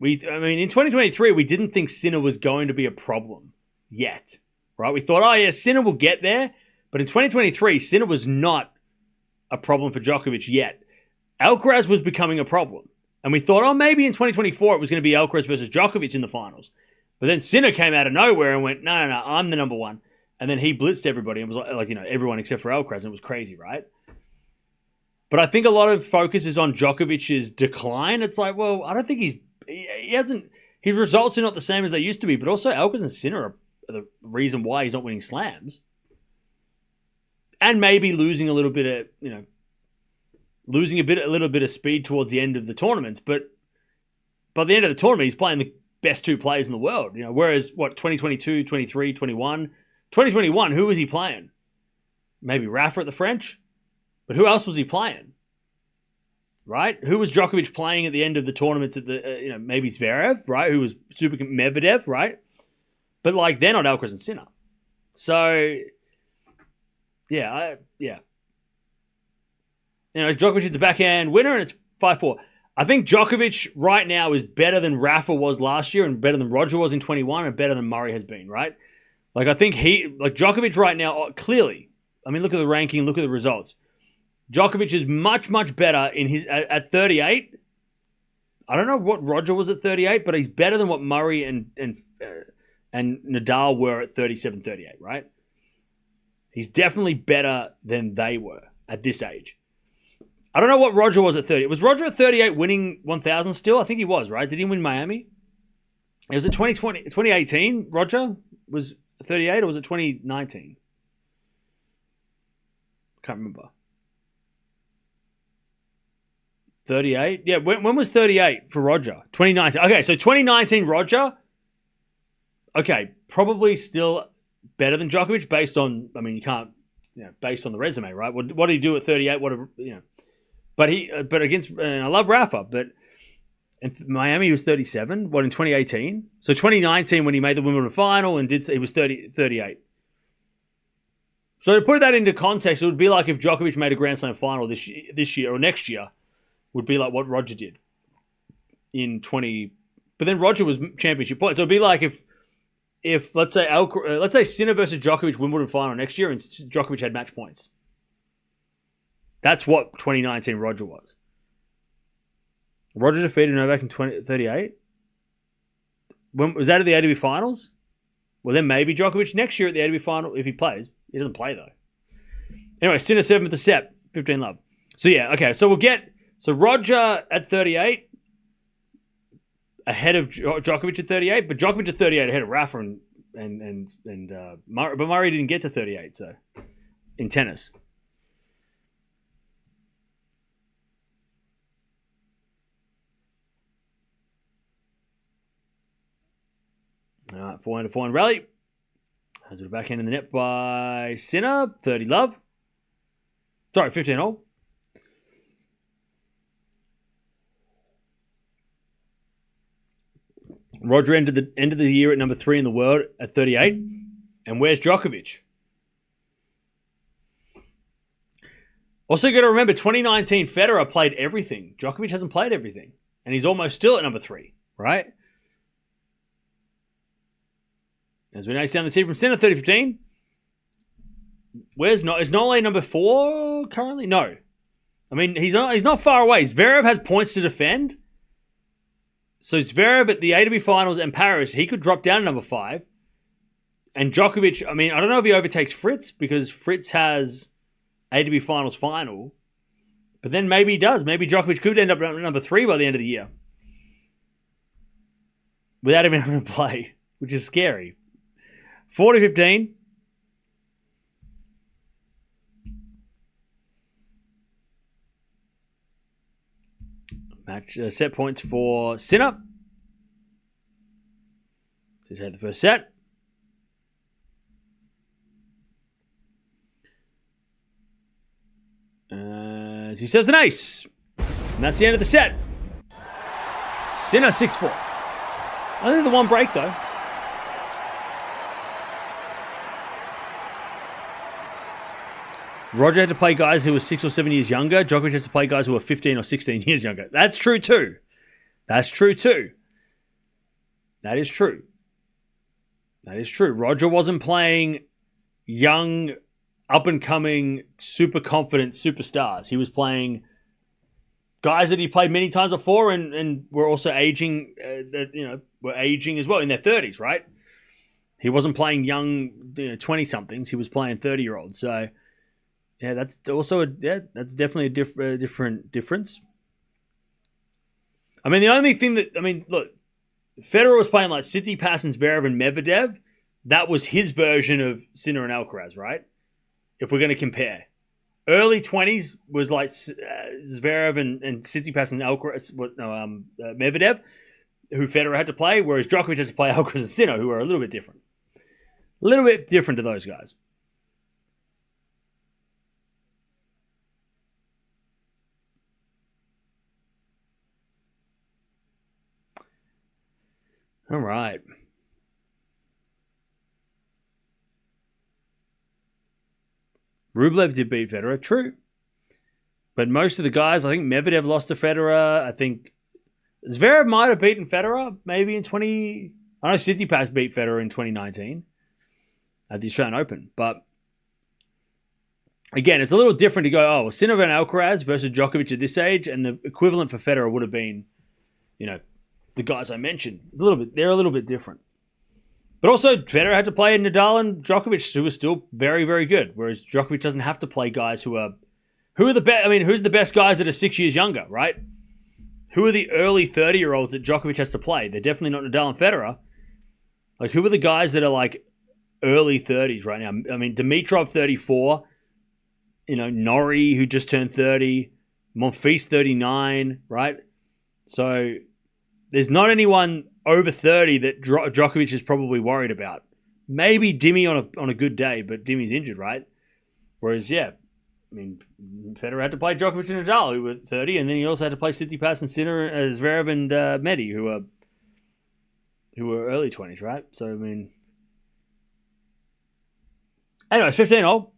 in 2023, we didn't think Sinner was going to be a problem yet, right? We thought, Sinner will get there. But in 2023, Sinner was not a problem for Djokovic yet. Alcaraz was becoming a problem. And we thought, maybe in 2024 it was going to be Alcaraz versus Djokovic in the finals. But then Sinner came out of nowhere and went, no, I'm the number one. And then he blitzed everybody and was everyone except for Alcaraz. And it was crazy, right? But I think a lot of focus is on Djokovic's decline. It's I don't think his results are not the same as they used to be. But also Alcaraz and Sinner are the reason why he's not winning slams. And maybe losing a little bit of, a little bit of speed towards the end of the tournaments. But by the end of the tournament, he's playing the best two players in the world. Whereas 2022, 23, 21, 2021, who was he playing? Maybe Rafa at the French, but who else was he playing? Right? Who was Djokovic playing at the end of the tournaments at the maybe Zverev, right? Who was super Medvedev, right? But they're not Alcaraz and Sinner. So yeah. Djokovic is the backhand winner, and it's 5-4. I think Djokovic right now is better than Rafa was last year, and better than Roger was in 21, and better than Murray has been, right? I think Djokovic right now, clearly, look at the ranking, look at the results. Djokovic is much, much better at 38. I don't know what Roger was at 38, but he's better than what Murray and Nadal were at 37, 38, right? He's definitely better than they were at this age. I don't know what Roger was at 30. Was Roger at 38 winning 1,000 still? I think he was, right? Did he win Miami? It was it 2018, Roger was 38, or was it 2019? Can't remember. 38? Yeah, when was 38 for Roger? 2019. Okay, so 2019 Roger, okay, probably still better than Djokovic based on, you can't, based on the resume, right? What did he do at 38? But against, and I love Rafa, but in Miami he was 37. What, in 2018? So 2019 when he made the Wimbledon final and he was 38. So to put that into context, it would be like if Djokovic made a Grand Slam final this year or next year, would be like what Roger did in 20. But then Roger was championship points. So it'd be like if let's say Sinner versus Djokovic Wimbledon final next year and Djokovic had match points. That's what 2019 Roger was. Roger defeated Novak in 38. When was that at the ATP finals? Well, then maybe Djokovic next year at the ATP final if he plays. He doesn't play though. Anyway, Sinner 7th set, 15 love. So yeah, okay. So Roger at 38 ahead of Djokovic at 38, but Djokovic at 38 ahead of Rafa and Murray, but Murray didn't get to 38. So in tennis. All right, 400 rally. Has it a backhand in the net by Sinner. 30 love. Sorry, 15 all. Roger ended the year at number 3 in the world at 38. And where's Djokovic? Also got to remember, 2019, Federer played everything. Djokovic hasn't played everything. And he's almost still at number 3, right? As we notice down the seed from Sinner, 30-15. Is Nole number 4 currently? No. I mean, he's not far away. Zverev has points to defend. So Zverev at the ATP Finals and Paris, he could drop down to number 5. And Djokovic, I mean, I don't know if he overtakes Fritz because Fritz has ATP Finals final. But then maybe he does. Maybe Djokovic could end up at number 3 by the end of the year. Without even having to play, which is scary. 40-15. Match set points for Sinner. So he's had the first set. As he serves an ace. And that's the end of the set. Sinner 6-4. I think the one break though. Roger had to play guys who were 6 or 7 years younger. Djokovic has to play guys who were 15 or 16 years younger. That's true too. That is true. Roger wasn't playing young, up-and-coming, super confident superstars. He was playing guys that he played many times before and were also aging, were aging as well in their 30s, right? He wasn't playing young 20-somethings. He was playing 30-year-olds. So, yeah, that's also that's definitely a different difference. I mean, the only thing look, Federer was playing like Tsitsipas and Zverev and Medvedev. That was his version of Sinner and Alcaraz, right? If we're going to compare. Early 20s was like Zverev and Tsitsipas and Alcaraz, Medvedev, who Federer had to play, whereas Djokovic has to play Alcaraz and Sinner, who are a little bit different. A little bit different to those guys. All right. Rublev did beat Federer, true. But most of the guys, I think Medvedev lost to Federer. I think Zverev might have beaten Federer maybe in 20... I know Tsitsipas beat Federer in 2019 at the Australian Open. But again, it's a little different to go, Sinner and Alcaraz versus Djokovic at this age, and the equivalent for Federer would have been, the guys I mentioned. They're a little bit different. But also, Federer had to play Nadal and Djokovic, who was still very, very good. Whereas Djokovic doesn't have to play guys who are the best. I mean, who's the best guys that are 6 years younger, right? Who are the early 30-year-olds that Djokovic has to play? They're definitely not Nadal and Federer. Like, who are the guys that are like early 30s right now? I mean, Dimitrov 34, Norrie who just turned 30, Monfils 39, right? So there's not anyone over 30 that Djokovic is probably worried about. Maybe Dimi on a good day, but Dimi's injured, right? Whereas, Federer had to play Djokovic and Nadal, who were 30, and then he also had to play Tsitsipas and Sinner, Zverev and Medi, who were early 20s, right? So, anyways, 15-all.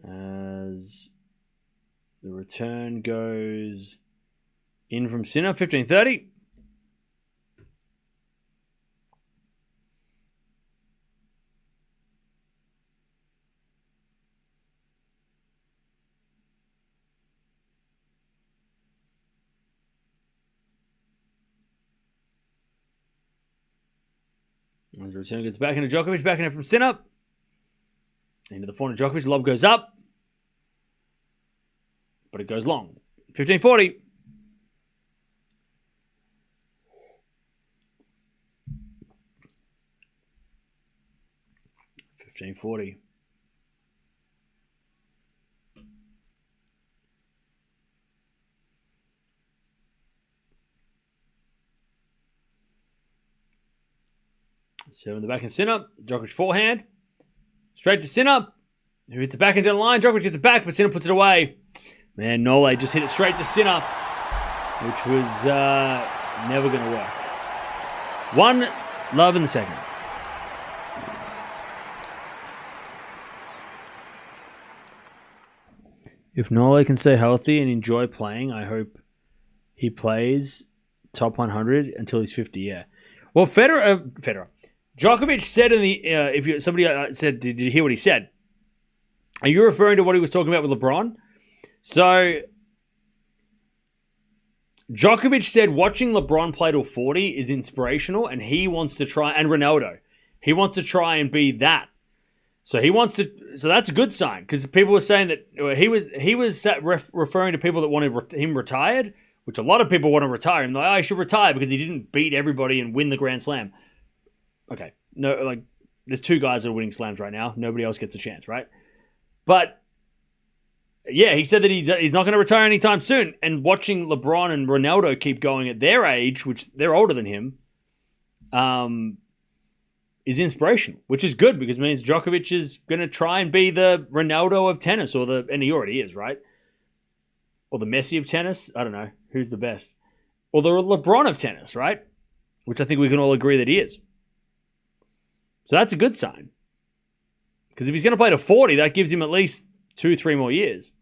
As the return goes in from Sinner, 15-30. As the return gets back into Djokovic, back in it from Sinner. Into the forehand of Djokovic, lob goes up. But it goes long. 15-40. Serving the back and Sinner. Djokovic forehand. Straight to Sinner, who hits it back into the line. Djokovic hits it back, but Sinner puts it away. Man, Nole just hit it straight to Sinner, which was never going to work. 1-love in the second. If Nole can stay healthy and enjoy playing, I hope he plays top 100 until he's 50. Yeah. Well, Federer. Djokovic said in the somebody said, did you hear what he said? Are you referring to what he was talking about with LeBron? So Djokovic said watching LeBron play till 40 is inspirational, and he wants to try, and Ronaldo, he wants to try and be that. So he wants to. So that's a good sign, because people were saying that he was referring to people that wanted him retired, which a lot of people want to retire him. Like, oh, he should retire because he didn't beat everybody and win the Grand Slam. Okay, no, like there's two guys that are winning slams right now. Nobody else gets a chance, right? But yeah, he said that he's not going to retire anytime soon. And watching LeBron and Ronaldo keep going at their age, which they're older than him, is inspirational, which is good because it means Djokovic is going to try and be the Ronaldo of tennis, and he already is, right? Or the Messi of tennis. I don't know who's the best, or the LeBron of tennis, right? Which I think we can all agree that he is. So that's a good sign. Because if he's going to play to 40, that gives him at least 2-3 more years.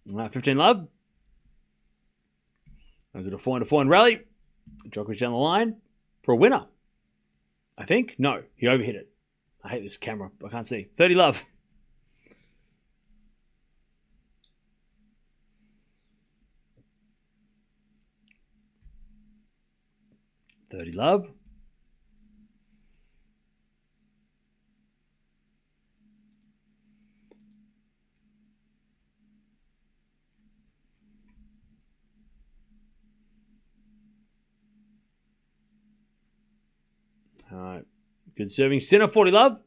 15-love. That was at a 4-4 rally. Djokovic down the line for a winner. I think? No, he overhit it. I hate this camera. I can't see. 30-love. $30-love. All right. Good serving. Sinner, 40-love.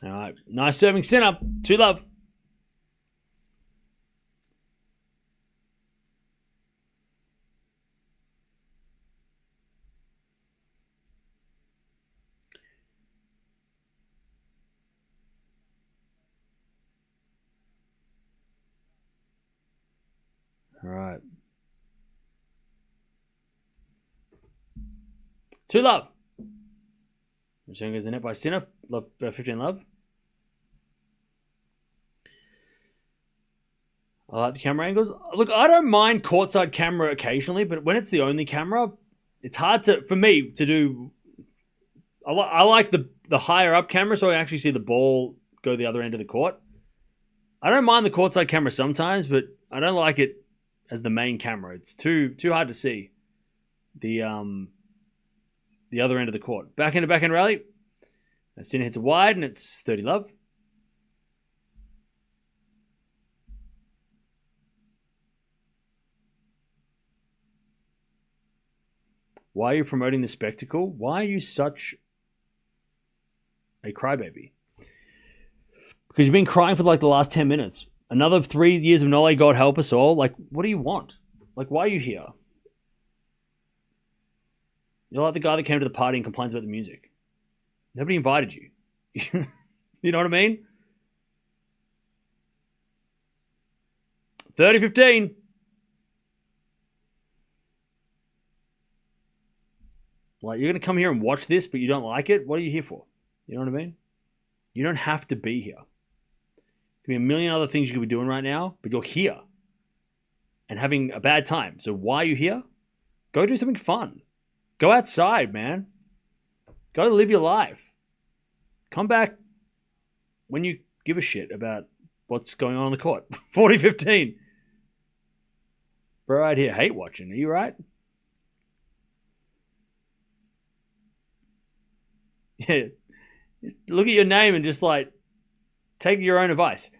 All right. Nice serving. Sinner, 2-love. All right. 2-love. Return goes the net by Sinner. 15-love. I like the camera angles. Look, I don't mind courtside camera occasionally, but when it's the only camera, it's hard for me to do. I like the higher up camera so I can actually see the ball go the other end of the court. I don't mind the courtside camera sometimes, but I don't like it as the main camera. It's too hard to see the other end of the court. Backhand rally. Sinner hits it wide, and it's 30-love. Why are you promoting the spectacle? Why are you such a crybaby? Because you've been crying for like the last 10 minutes. Another 3 years of Nole, God help us all. Like, what do you want? Like, why are you here? You're like the guy that came to the party and complains about the music. Nobody invited you. You know what I mean? 30-15. Like, you're going to come here and watch this, but you don't like it? What are you here for? You know what I mean? You don't have to be here. There could be a million other things you could be doing right now, but you're here and having a bad time. So why are you here? Go do something fun. Go outside, man. Go live your life. Come back when you give a shit about what's going on the court. 40-15. Bro, right here, hate watching. Are you right? Yeah. Just look at your name and just like take your own advice.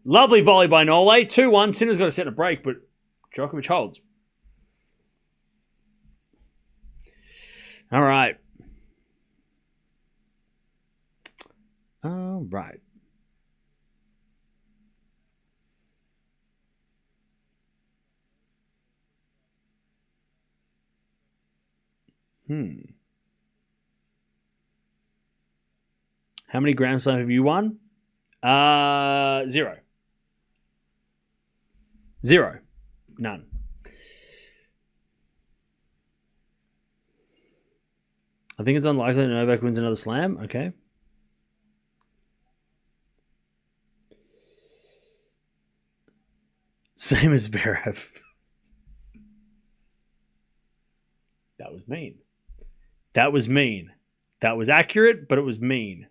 Lovely volley by Norway. 2-1. Sinner's got to set a break, but Djokovic holds. All right. All right. How many Grand Slams have you won? 0. None. I think it's unlikely that Novak wins another slam. Okay. Same as Zverev. That was mean. That was mean. That was accurate, but it was mean.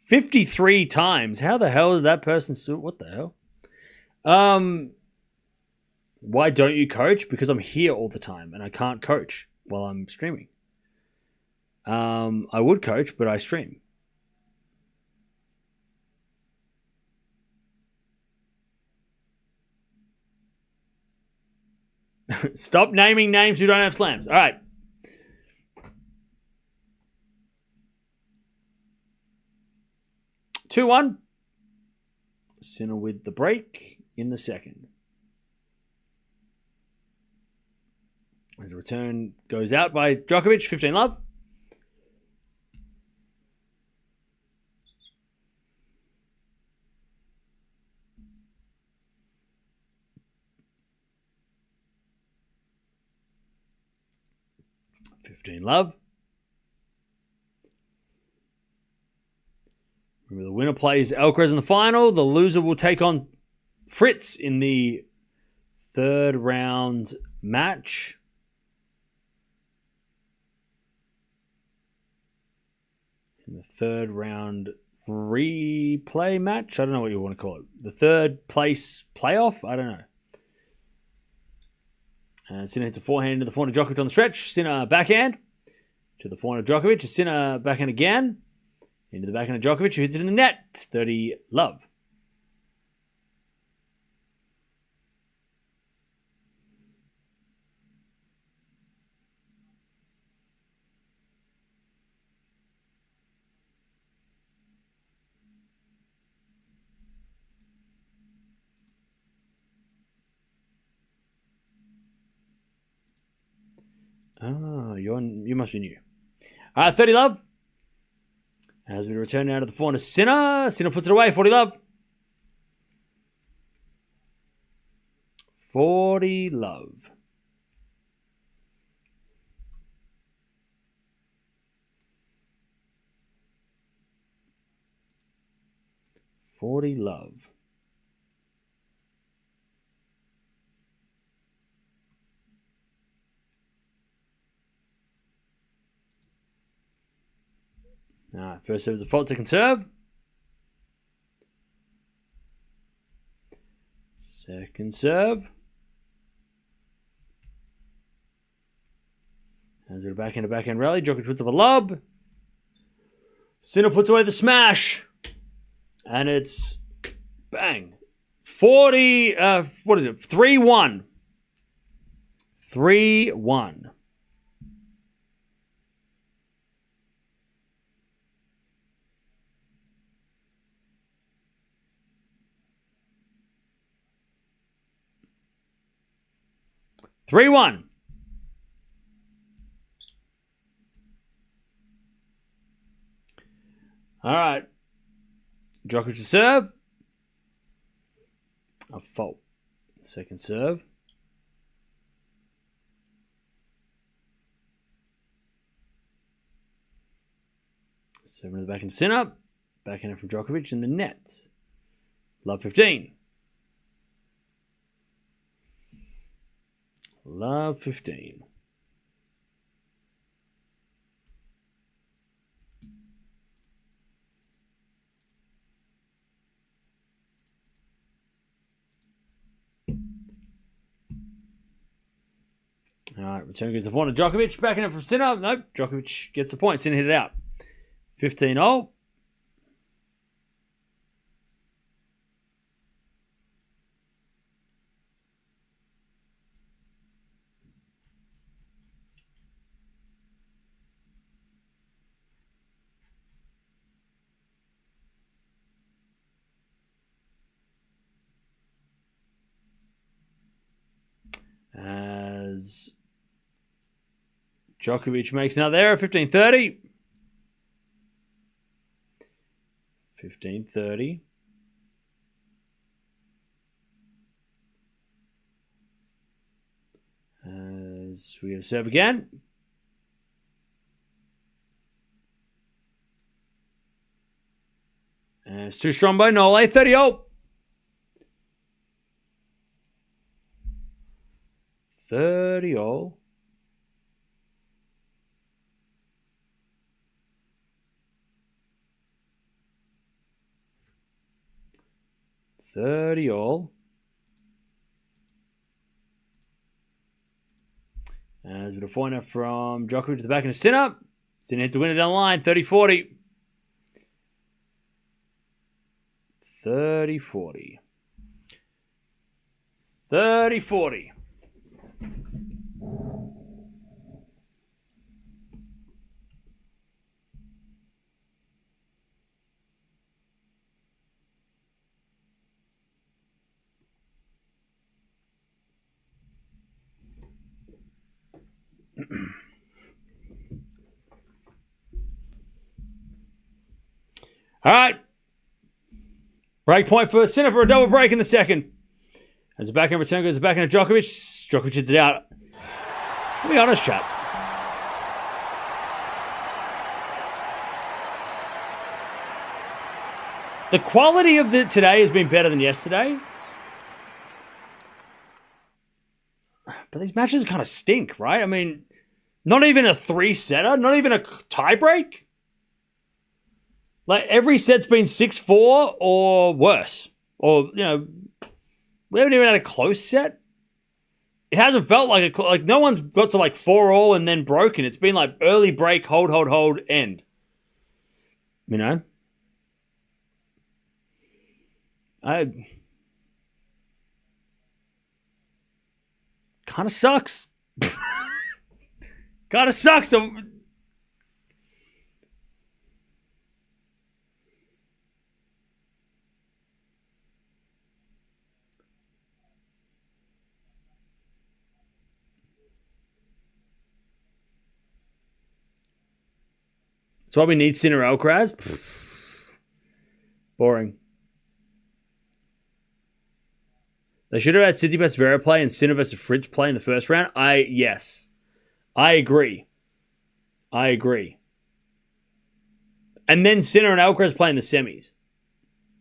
53 times. How the hell did that person do? What the hell? Why don't you coach? Because I'm here all the time and I can't coach while I'm streaming. I would coach, but I stream. Stop naming names who don't have slams. All right. Two 2-1. Sinner with the break in the second. As the return goes out by Djokovic, 15-love. Love. Remember, the winner plays Alcaraz in the final. The loser will take on Fritz in the third round match. In the third round replay match. I don't know what you want to call it. The third place playoff? I don't know. Sinner hits a forehand to the forehand of Djokovic on the stretch. Sinner backhand to the forehand of Djokovic. Sinner backhand again. Into the backhand of Djokovic, who hits it in the net. 30-love. Oh, you must be new. 30-love. As we return now to the forehand of Sinner. Sinner puts it away. 40-love. 40-love. $40-love. First serve is a fault, second serve. Second serve. Has it a backhand rally. Djokovic puts up a lob. Sinner puts away the smash. And it's bang. 40, what is it? 3-1. 3-1. All right. Djokovic to serve. A fault. Second serve. Serving to the backhand Sinner. Backhand from Djokovic in the net. Love 15. Love 15. All right, return goes the forehand of Djokovic. Backing it from Sinner. Nope, Djokovic gets the point. Sinner hit it out. 15-0. As Djokovic makes another error, 15-30. 15-30. As we get a serve again. And it's too strong by Nole, 30-all. 30-all. As with a forehand from Djokovic to the back and a Sinner. Sinner hits a winner down the line, 30-40. 30-40. 30-40. All right. Break point for Sinner for a double break in the second. As the backhand return goes to the backhand of Djokovic. Djokovic hits it out. I'll be honest, chap. The quality of today has been better than yesterday. But these matches kind of stink, right? I mean, not even a 3-setter, not even a tiebreak. Like, every set's been 6-4 or worse. Or, we haven't even had a close set. It hasn't felt like like no one's got to like 4-all and then broken. It's been like early break, hold, end. Kind of sucks. Kind of sucks. That's why we need Sinner Alcaraz. Boring. They should have had Tsitsipas Vera play and Sinner versus Fritz play in the first round. Yes. I agree. And then Sinner and Alcaraz play in the semis.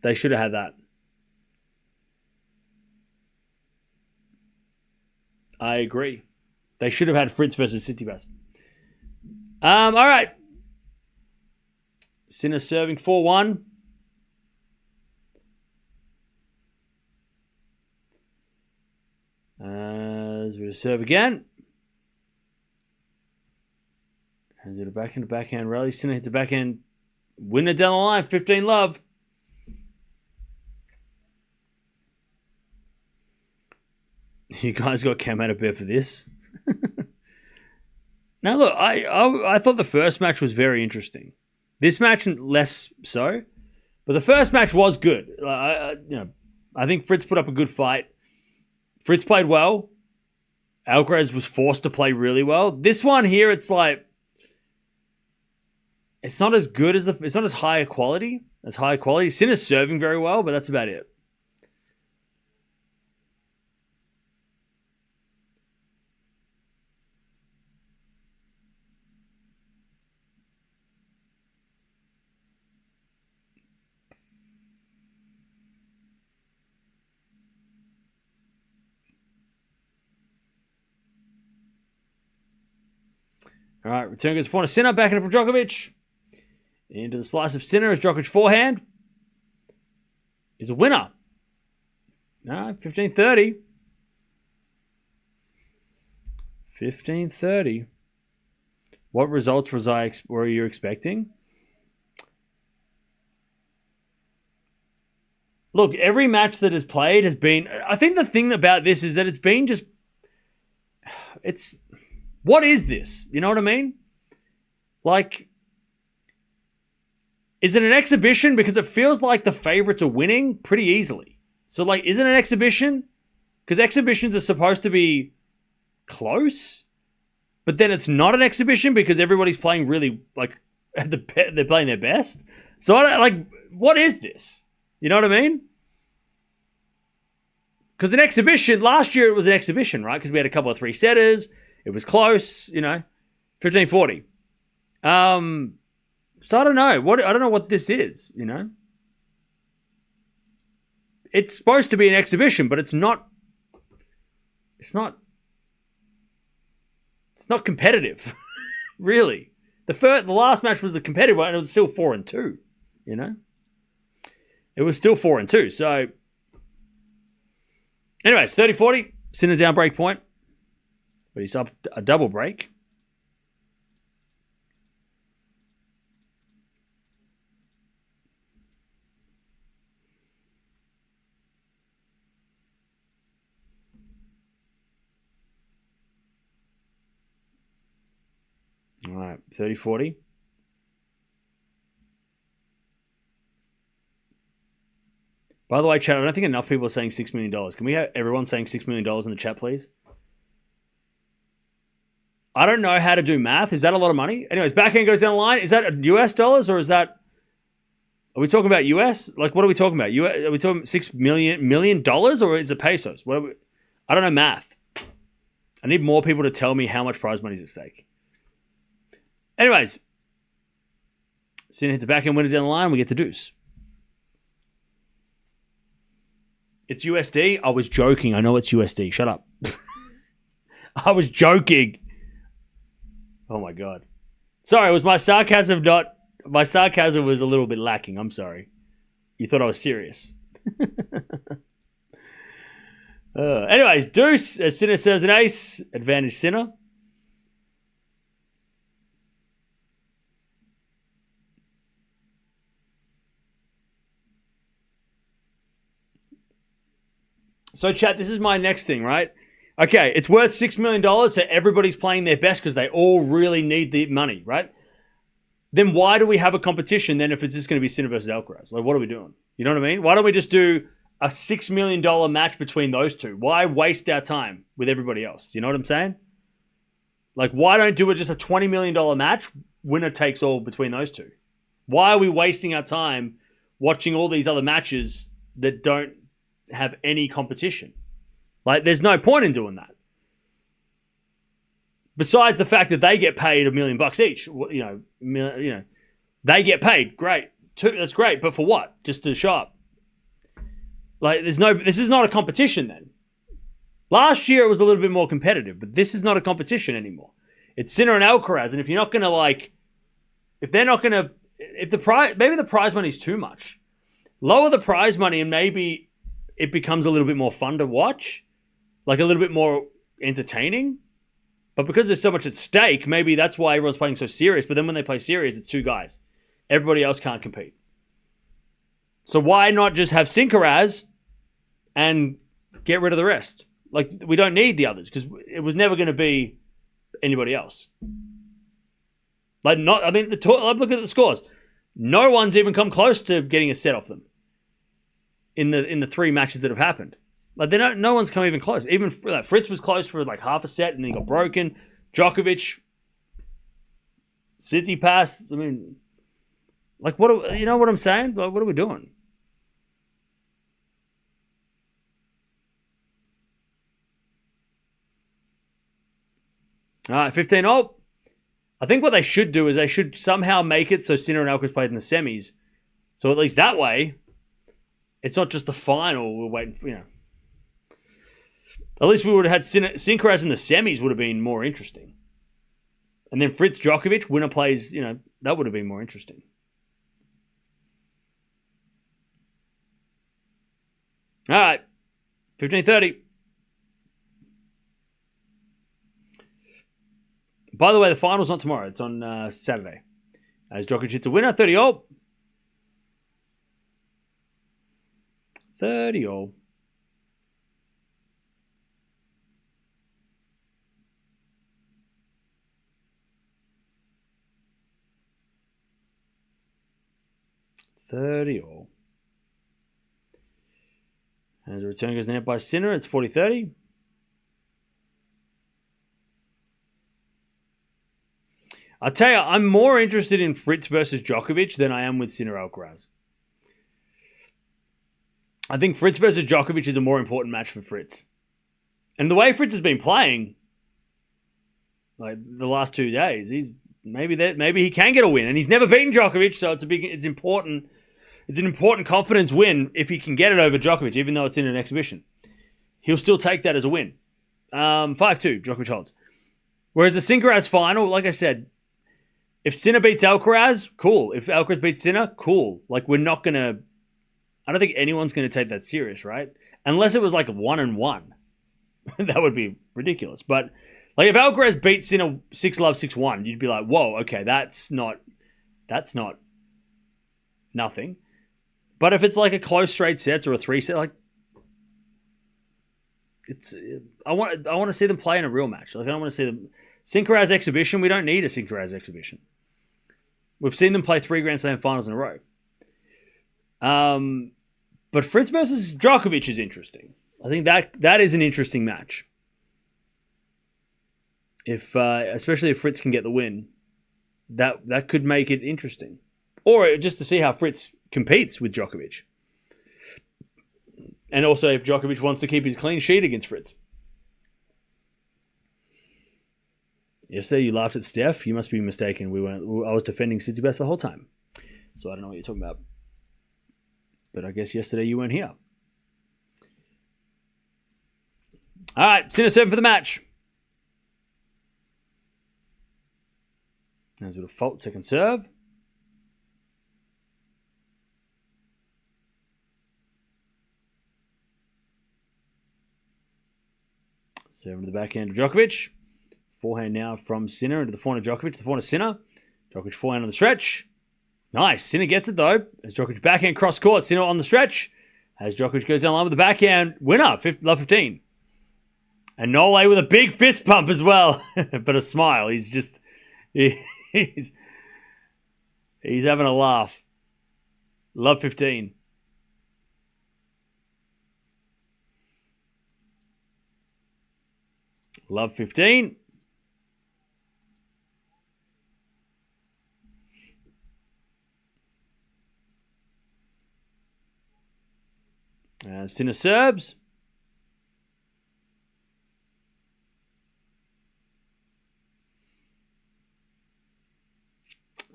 They should have had that. I agree. They should have had Fritz versus Tsitsipas. All right. Sinner serving 4-1. As we serve again. Hands it a backhand rally. Sinner hits a backhand winner down the line. 15-love. You guys got cam out of bed for this. Now look, I thought the first match was very interesting. This match less so, but the first match was good. I think Fritz put up a good fight. Fritz played well. Alcaraz was forced to play really well. This one here, it's like it's not as good as it's not as high quality. Sinner's serving very well, but that's about it. All right, return goes forehand to Sinner, backhand from Djokovic. Into the slice of Sinner as Djokovic forehand. Is a winner. All right, 15-30. 15-30. What results were you expecting? Look, every match that is played has been... I think the thing about this is that it's been just... What is this? You know what I mean? Like, is it an exhibition? Because it feels like the favorites are winning pretty easily. So, like, is it an exhibition? Because exhibitions are supposed to be close, but then it's not an exhibition because everybody's playing really like they're playing their best. So I don't, like, what is this? You know what I mean? Because an exhibition, last year it was an exhibition, right? Because we had a couple of 3-setters. It was close, 15-40. So I don't know. I don't know what this is, It's supposed to be an exhibition, but it's not. It's not competitive, really. The last match was a competitive one, and it was still 4-2. It was still 4-2. So, anyways, 30-40, Sinner down break point, but he's up a double break. All right, 30-40. By the way, chat, I don't think enough people are saying $6 million. Can we have everyone saying $6 million in the chat, please? I don't know how to do math. Is that a lot of money? Anyways, backhand goes down the line. Is that US dollars or is that... Are we talking about US? Like, what are we talking about? Are we talking $6 million or is it pesos? I don't know math. I need more people to tell me how much prize money is at stake. Anyways, Sinner hits a backhand winner down the line. We get the deuce. It's USD. I was joking. I know it's USD. Shut up. I was joking. Oh my God. Sorry, it was my sarcasm not... My sarcasm was a little bit lacking. I'm sorry. You thought I was serious. Anyways, deuce as Sinner serves an ace. Advantage Sinner. So, chat, this is my next thing, right? Okay, it's worth $6 million, so everybody's playing their best because they all really need the money, right? Then why do we have a competition then if it's just going to be Sinner versus Alcaraz? Like, what are we doing? You know what I mean? Why don't we just do a $6 million match between those two? Why waste our time with everybody else? You know what I'm saying? Like, why don't do it just a $20 million match, winner takes all between those two? Why are we wasting our time watching all these other matches that don't have any competition? Like, there's no point in doing that. Besides the fact that they get paid $1 million each, they get paid. Great, that's great. But for what? Just to show up? Like, this is not a competition. Then last year it was a little bit more competitive, but this is not a competition anymore. It's Sinner and Alcaraz, and if you're not gonna maybe the prize money is too much. Lower the prize money, and maybe it becomes a little bit more fun to watch, like a little bit more entertaining. But because there's so much at stake, maybe that's why everyone's playing so serious. But then when they play serious, it's two guys. Everybody else can't compete. So why not just have Sinkeraz and get rid of the rest? Like, we don't need the others because it was never going to be anybody else. Look at the scores. No one's even come close to getting a set off them in the three matches that have happened. Like, no one's come even close. Even Fritz was close for like half a set and then he got broken. Djokovic, City passed. I mean, like, you know what I'm saying? Like, what are we doing? All right, 15-0. I think what they should do is they should somehow make it so Sinner and Alcaraz played in the semis. So at least that way, it's not just the final. We're waiting for, At least we would have had Sinkeraz in the semis would have been more interesting. And then Fritz Djokovic, winner plays, that would have been more interesting. All right, 15-30. By the way, the final's not tomorrow. It's on Saturday. As Djokovic hits a winner, 30-0. 30-0. As the return goes net by Sinner, it's 40-30. I'll tell you, I'm more interested in Fritz versus Djokovic than I am with Sinner Alcaraz. I think Fritz versus Djokovic is a more important match for Fritz. And the way Fritz has been playing, like the last 2 days, maybe he can get a win. And he's never beaten Djokovic, so it's important. It's an important confidence win if he can get it over Djokovic, even though it's in an exhibition. He'll still take that as a win. 5-2, Djokovic holds. Whereas the Sinner final, like I said, if Sinner beats Alcaraz, cool. If Alcaraz beats Sinner, cool. Like, we're not going to... I don't think anyone's going to take that serious, right? Unless it was like 1-1. That would be ridiculous. But like if Alcaraz beats Sinner 6-love, 6-1, you'd be like, whoa, okay, that's not nothing. But if it's like a close straight sets or a 3-set, like I want to see them play in a real match. Like I don't want to see them Sinner exhibition. We don't need a Sinner exhibition. We've seen them play 3 Grand Slam finals in a row. But Fritz versus Djokovic is interesting. I think that is an interesting match. Especially if Fritz can get the win, that could make it interesting. Or just to see how Fritz competes with Djokovic. And also if Djokovic wants to keep his clean sheet against Fritz. Yesterday you laughed at Steph. You must be mistaken. I was defending Tsitsipas the whole time. So I don't know what you're talking about. But I guess yesterday you weren't here. All right, Sinner serving for the match. There's a bit of fault, second serve. Serving to the backhand of Djokovic. Forehand now from Sinner into the forehand of Djokovic. The forehand of Sinner. Djokovic forehand on the stretch. Nice. Sinner gets it though. As Djokovic backhand cross court. Sinner on the stretch. As Djokovic goes down the line with the backhand. Winner. Love 15. And Nole with a big fist pump as well. But a smile. He's having a laugh. Love 15. Love 15. Sinner serves.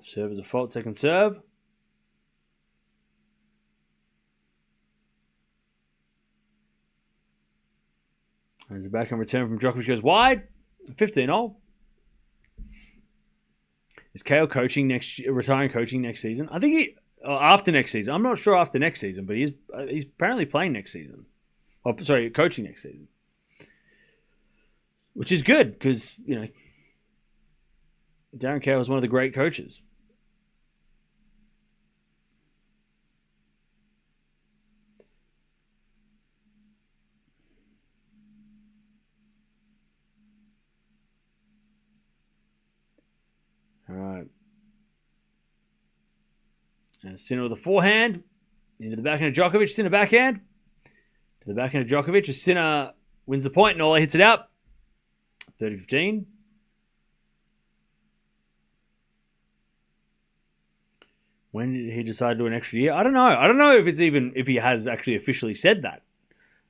Serve is a fault, second serve. There's a backhand return from Djokovic, goes wide. 15-all. Is KO retiring coaching next season? I think after next season. I'm not sure after next season, but he's apparently playing next season. Oh, sorry, coaching next season. Which is good because, Darren Cahill was one of the great coaches. All right. And Sinner with the forehand. Into the backhand of Djokovic. Sinner backhand. To the backhand of Djokovic. As Sinner wins the point. Nola hits it out. 30-15. When did he decide to do an extra year? I don't know. I don't know if he has actually officially said that.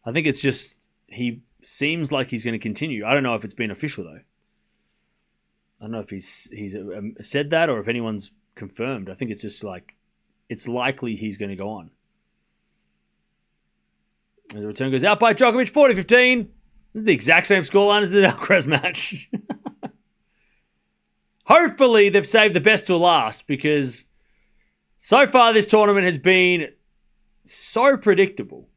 I think it's just he seems like he's going to continue. I don't know if it's been official though. I don't know if he's said that or if anyone's confirmed. I think it's just like it's likely he's going to go on. And the return goes out by Djokovic, 40-15. This is the exact same scoreline as the Alcaraz match. Hopefully they've saved the best till last because so far this tournament has been so predictable.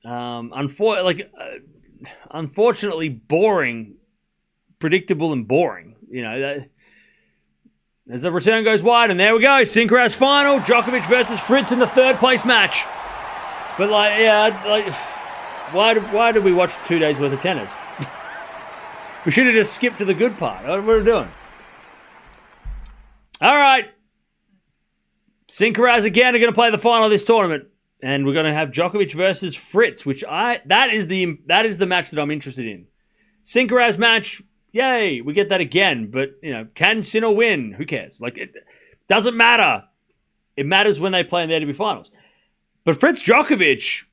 Unfortunately boring. Predictable and boring. As the return goes wide, and there we go. Sinner final. Djokovic versus Fritz in the third place match. But why did we watch 2 days worth of tennis? We should have just skipped to the good part. What are we doing? All right. Sinner again are going to play the final of this tournament. And we're going to have Djokovic versus Fritz, which that is the match that I'm interested in. Sinner match, Yay, we get that again. But, can Sinner win? Who cares? It doesn't matter. It matters when they play in the ATP finals. But Fritz Djokovic,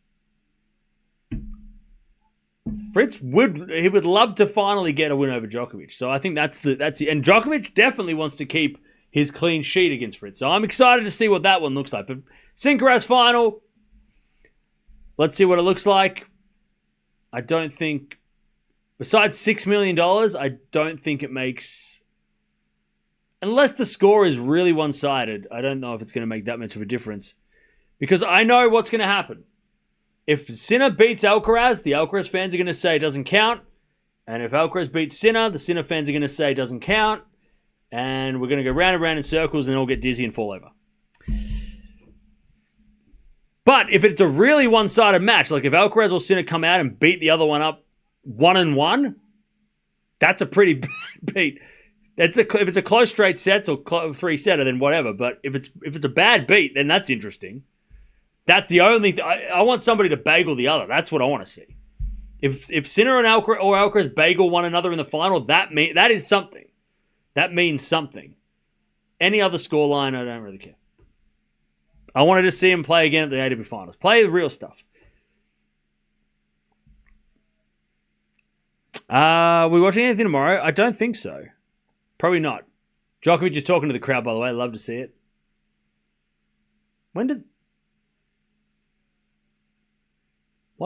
he would love to finally get a win over Djokovic. So I think that's the and Djokovic definitely wants to keep his clean sheet against Fritz. So I'm excited to see what that one looks like. But Sinkeras final, let's see what it looks like. I don't think, besides $6 million, I don't think it makes, unless the score is really one-sided, I don't know if it's going to make that much of a difference. Because I know what's going to happen. If Sinner beats Alcaraz, the Alcaraz fans are going to say it doesn't count. And if Alcaraz beats Sinner, the Sinner fans are going to say it doesn't count. And we're going to go round and round in circles and all get dizzy and fall over. But if it's a really one-sided match, like if Alcaraz or Sinner come out and beat the other one up 1-1, that's a pretty bad beat. If it's a close straight sets or 3-setter, then whatever. But if it's a bad beat, then that's interesting. That's the only thing. I want somebody to bagel the other. That's what I want to see. If Sinner and Alcaraz bagel one another in the final, that is something. That means something. Any other scoreline, I don't really care. I wanted to see him play again at the ATP finals. Play the real stuff. We watching anything tomorrow? I don't think so. Probably not. Djokovic is talking to the crowd, by the way. Love to see it. Why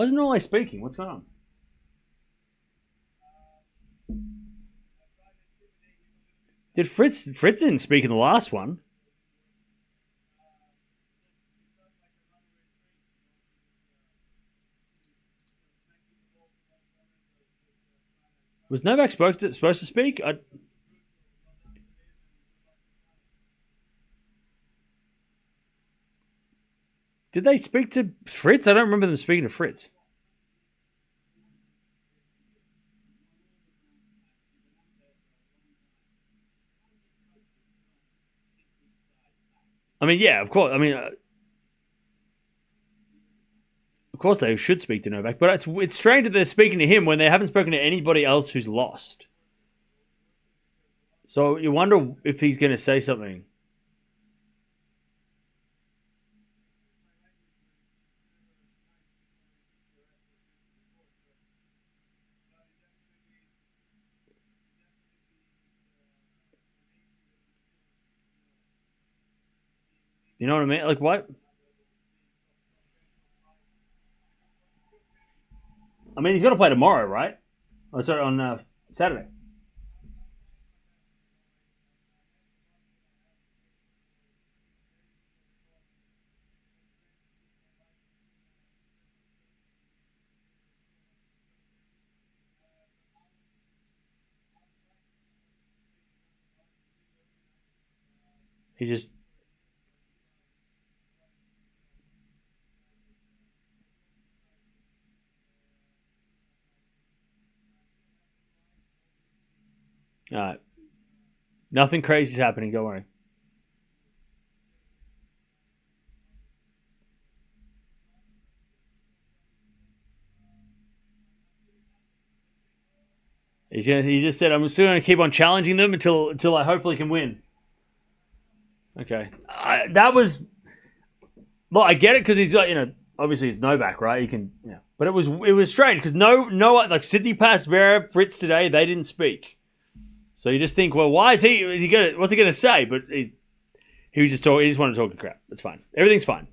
isn't Ole speaking? What's going on? Did Fritz didn't speak in the last one? Was Novak supposed to speak? Did they speak to Fritz? I don't remember them speaking to Fritz. I mean, yeah, of course. I mean, of course they should speak to Novak, but it's strange that they're speaking to him when they haven't spoken to anybody else who's lost. So you wonder if he's going to say something. You know what I mean? Like, what? I mean, he's got to play tomorrow, right? Oh, sorry, on Saturday. He just... All right. Nothing crazy is happening. Don't worry. He just said, I'm still going to keep on challenging them until I hopefully can win. Okay. That was... Well, I get it because he's like, obviously he's Novak, right? He can, yeah. But it was strange because no, like Tsitsipas, Zverev, Fritz today, they didn't speak. So you just think, well, why is he gonna? What's he gonna say? But he was just talking. He just wanted to talk to the crowd. It's fine. Everything's fine.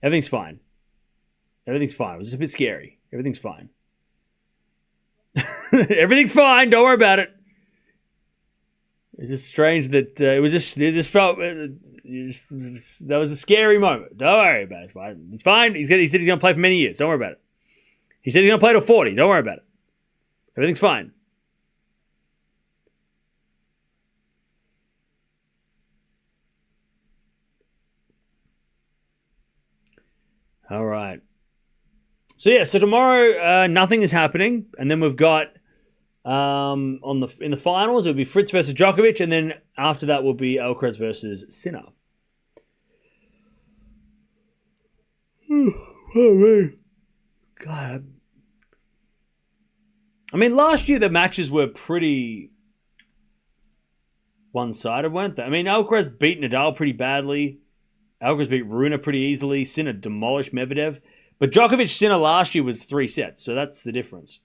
Everything's fine. Everything's fine. It was just a bit scary. Everything's fine. Everything's fine. Don't worry about it. It's just strange that it just felt. That was a scary moment. Don't worry about it. It's fine. He's fine. He said he's going to play for many years. Don't worry about it. He said he's going to play till 40. Don't worry about it. Everything's fine. All right. So tomorrow nothing is happening, and then we've got in the finals it'll be Fritz versus Djokovic, and then after that will be Alcaraz versus Sinner. Oh man, God, I mean, last year the matches were pretty one-sided, weren't they? I mean, Alcaraz beat Nadal pretty badly. Alcaraz beat Rune pretty easily. Sinner demolished Medvedev. But Djokovic-Sinner last year was 3 sets, so that's the difference.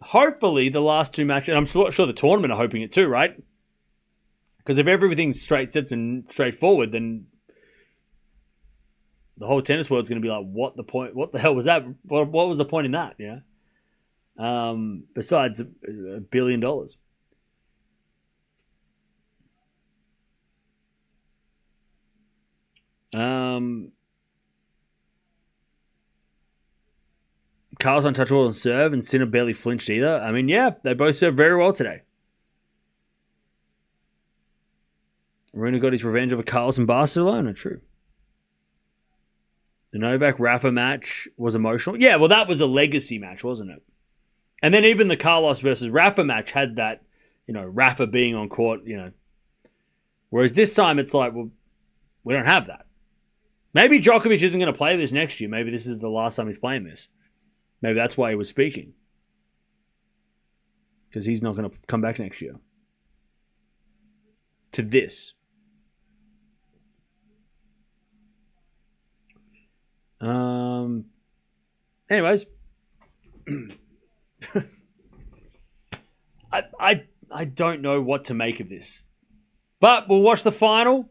Hopefully, the last 2 matches, and I'm sure the tournament are hoping it too, right? Because if everything's straight sets and straightforward, then the whole tennis world's going to be like, what the point? What the hell was that? What was the point in that? Yeah. Besides $1 billion. Carl's untouchable on serve, and Sinner barely flinched either. I mean, yeah, they both served very well today. Rune got his revenge over Carlos in Barcelona. True. The Novak Rafa match was emotional. Yeah, well, that was a legacy match, wasn't it? And then even the Carlos versus Rafa match had that, Rafa being on court, Whereas this time it's like, well, we don't have that. Maybe Djokovic isn't going to play this next year. Maybe this is the last time he's playing this. Maybe that's why he was speaking. Because he's not going to come back next year. To this. Anyways. I don't know what to make of this. But we'll watch the final.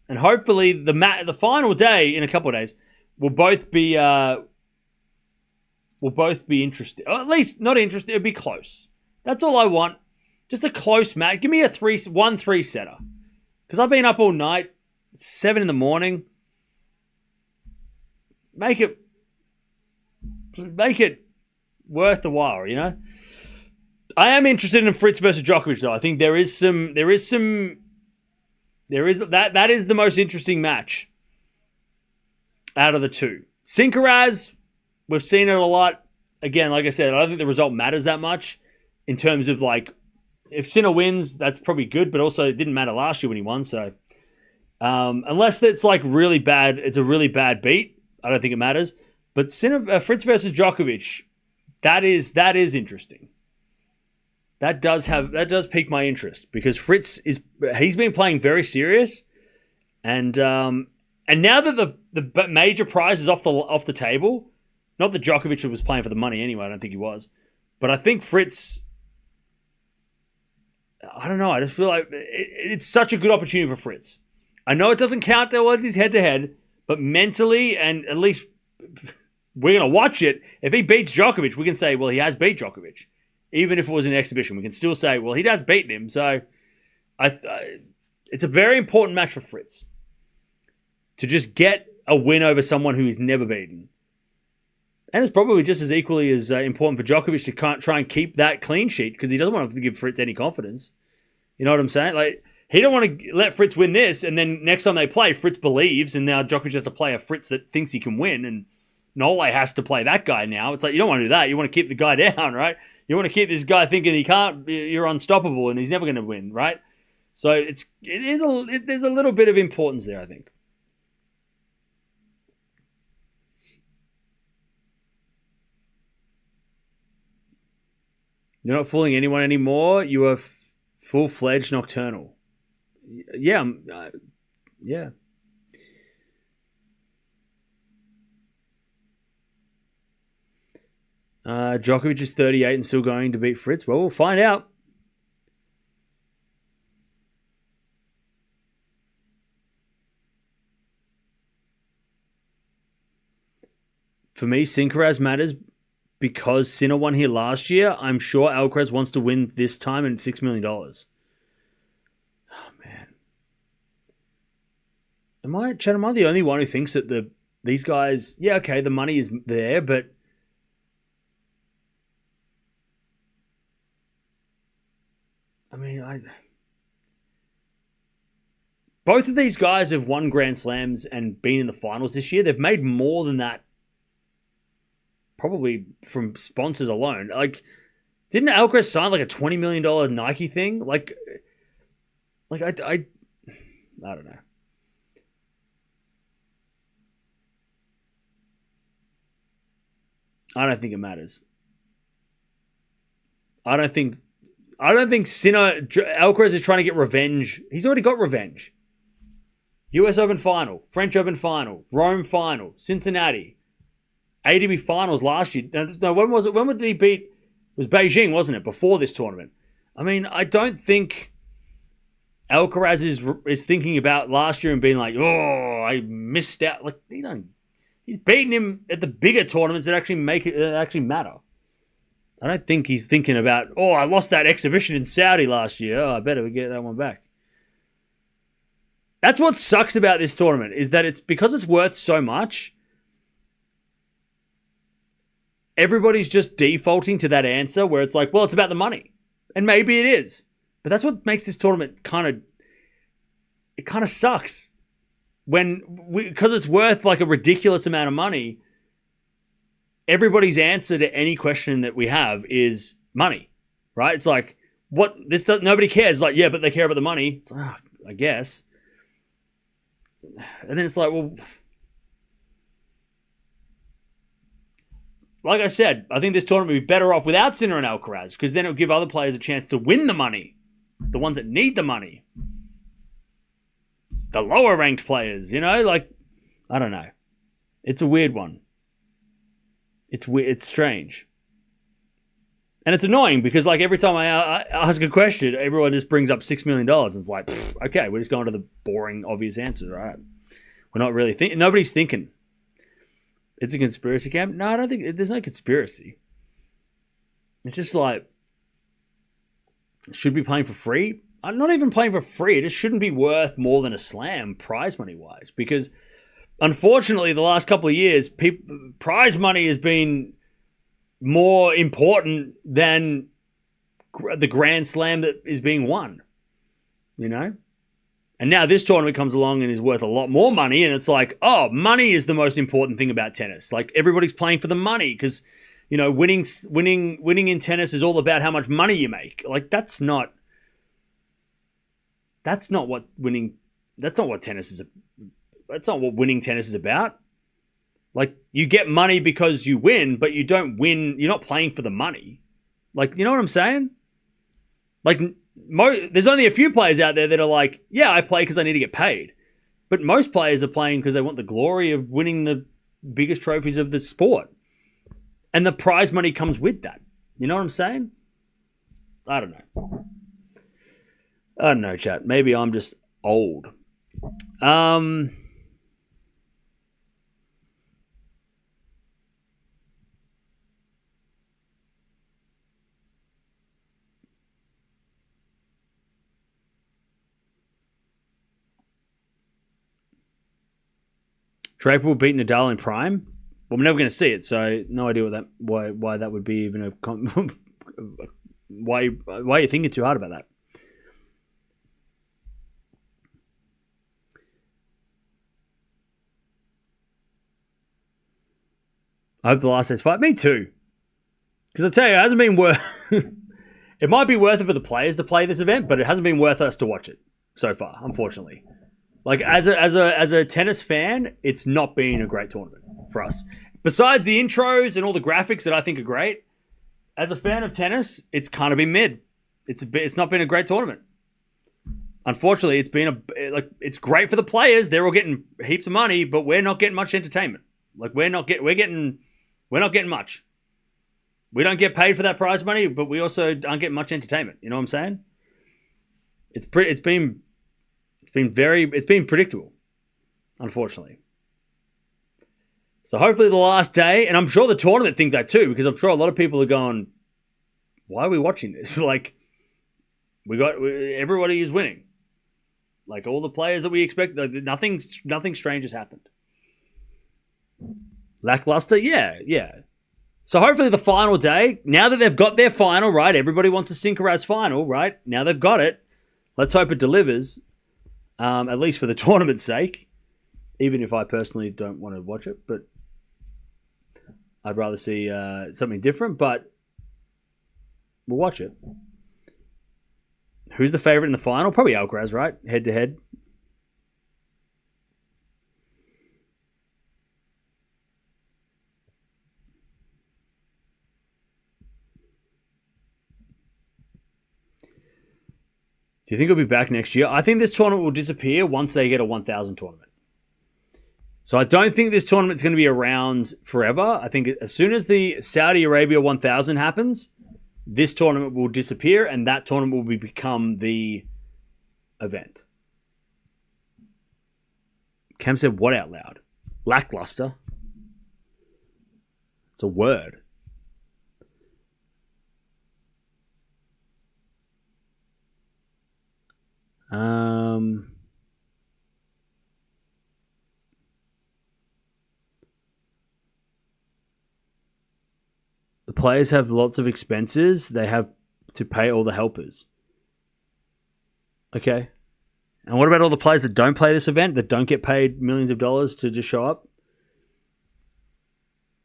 And hopefully the final day in a couple of days will both be interested. Or at least not interested. It'll be close. That's all I want. Just a close match. Give me a 1-3 setter. Because I've been up all night. It's 7 a.m. Make it worth the while, I am interested in Fritz versus Djokovic though. I think that is the most interesting match out of the two. Sinner, we've seen it a lot. Again, like I said, I don't think the result matters that much in terms of if Sinner wins, that's probably good, but also it didn't matter last year when he won. So unless it's really bad, it's a really bad beat. I don't think it matters. But Fritz versus Djokovic, that is interesting. That does pique my interest because he's been playing very serious, and now that the major prize is off the table, not that Djokovic was playing for the money anyway. I don't think he was, but I think Fritz. I don't know. I just feel like it's such a good opportunity for Fritz. I know it doesn't count towards his head-to-head, but mentally, and at least we're going to watch it. If he beats Djokovic, we can say, well, he has beat Djokovic. Even if it was an exhibition, we can still say, well, he has beaten him. So it's a very important match for Fritz to just get a win over someone who he's never beaten. And it's probably just as equally as important for Djokovic to try and keep that clean sheet because he doesn't want to give Fritz any confidence. You know what I'm saying? He don't want to let Fritz win this, and then next time they play, Fritz believes, and now Djokovic has to play a Fritz that thinks he can win, and Nole has to play that guy now. It's you don't want to do that. You want to keep the guy down, right? You want to keep this guy thinking he can't, you're unstoppable, and he's never going to win, right? So there's a little bit of importance there, I think. You're not fooling anyone anymore. You are full-fledged nocturnal. Yeah. Yeah. Djokovic is 38 and still going to beat Fritz. Well, we'll find out. For me, Sinner matters because Sinner won here last year. I'm sure Alcaraz wants to win this time and $6 million. Oh, man. Am I the only one who thinks that these guys, yeah, okay, the money is there, but both of these guys have won Grand Slams and been in the finals this year. They've made more than that, probably from sponsors alone. Didn't Alcaraz sign a $20 million Nike thing? I don't know. I don't think it matters. I don't think Sinner, Alcaraz is trying to get revenge. He's already got revenge. US Open final, French Open final, Rome final, Cincinnati, ATP finals last year. No, when was it? When did he beat? It was Beijing, wasn't it? Before this tournament. I mean, I don't think Alcaraz is thinking about last year and being like, oh, I missed out. Like, he's beaten him at the bigger tournaments that actually matter. I don't think he's thinking about, oh, I lost that exhibition in Saudi last year. Oh, I better get that one back. That's what sucks about this tournament, is that it's because it's worth so much, everybody's just defaulting to that answer where it's like, well, it's about the money. And maybe it is. But that's what makes this tournament kind of sucks. Because it's worth like a ridiculous amount of money, everybody's answer to any question that we have is money, right? It's like, nobody cares. Like, yeah, but they care about the money. It's like, I guess. And then it's like, well, like I said, I think this tournament would be better off without Sinner and Alcaraz, because then it would give other players a chance to win the money. The ones that need the money. The lower ranked players, like, I don't know. It's a weird one. It's weird. It's strange. And it's annoying because, like, every time I ask a question, everyone just brings up $6 million. It's like, okay, we're just going to the boring, obvious answer, right? We're not really thinking. Nobody's thinking. It's a conspiracy camp? No, I don't think. There's no conspiracy. It's just like, should be playing for free? I'm not even playing for free. It just shouldn't be worth more than a slam prize money-wise, because unfortunately, the last couple of years, prize money has been more important than the Grand Slam that is being won, And now this tournament comes along and is worth a lot more money, and it's like, oh, money is the most important thing about tennis. Like, everybody's playing for the money because, winning in tennis is all about how much money you make. Like, that's not what winning. That's not what tennis is. That's not what winning tennis is about. Like, you get money because you win, but you don't win. You're not playing for the money. Like, you know what I'm saying? Like, there's only a few players out there that are like, yeah, I play because I need to get paid. But most players are playing because they want the glory of winning the biggest trophies of the sport. And the prize money comes with that. You know what I'm saying? I don't know, chat. Maybe I'm just old. Draper will beat Nadal in prime. Well, we're never going to see it, so no idea why that would be even a why are you thinking too hard about that? I hope the last day's fight. Me too. Because I tell you, it hasn't been worth. It might be worth it for the players to play this event, but it hasn't been worth us to watch it so far, unfortunately. Like, as a tennis fan, it's not been a great tournament for us. Besides the intros and all the graphics that I think are great, as a fan of tennis, it's kind of been mid. It's not been a great tournament. Unfortunately, it's great for the players. They're all getting heaps of money, but we're not getting much entertainment. Like, we're not getting much. We don't get paid for that prize money, but we also aren't getting much entertainment. You know what I'm saying? It's been predictable, unfortunately. So hopefully the last day, and I'm sure the tournament thinks that too, because I'm sure a lot of people are going, why are we watching this? Like, everybody is winning. Like, all the players that we expect, nothing strange has happened. Lackluster? Yeah. So hopefully the final day, now that they've got their final, right? Everybody wants a Sinkeraz final, right? Now they've got it. Let's hope it delivers. At least for the tournament's sake, even if I personally don't want to watch it, but I'd rather see something different, but we'll watch it. Who's the favorite in the final? Probably Alcaraz, right? Head to head. Do you think it'll be back next year? I think this tournament will disappear once they get a 1,000 tournament. So I don't think this tournament's going to be around forever. I think as soon as the Saudi Arabia 1,000 happens, this tournament will disappear and that tournament will become the event. Cam said what out loud? Lackluster. It's a word. The players have lots of expenses. They have to pay all the helpers. Okay. And what about all the players that don't play this event, that don't get paid millions of dollars to just show up?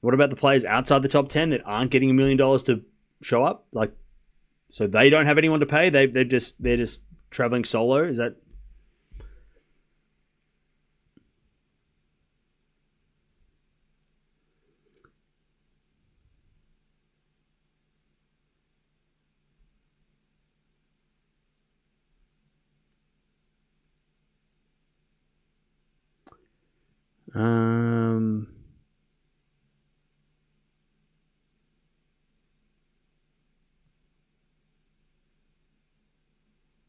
What about the players outside the top 10 that aren't getting $1 million to show up? Like, so they don't have anyone to pay? They're just traveling solo? Is that...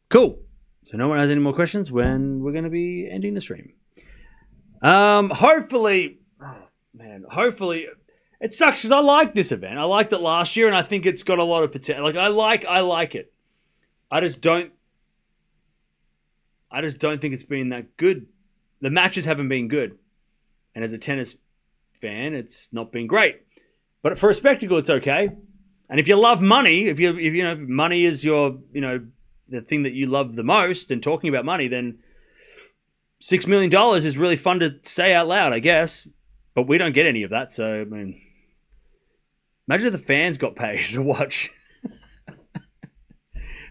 Cool. So no one has any more questions when we're going to be ending the stream. Hopefully, it sucks because I like this event. I liked it last year and I think it's got a lot of potential. Like I like it. I just don't think it's been that good. The matches haven't been good. And as a tennis fan, it's not been great. But for a spectacle, it's okay. And if you love money, if you know money is your, the thing that you love the most and talking about money, then $6 million is really fun to say out loud, I guess. But we don't get any of that. So, I mean, imagine if the fans got paid to watch.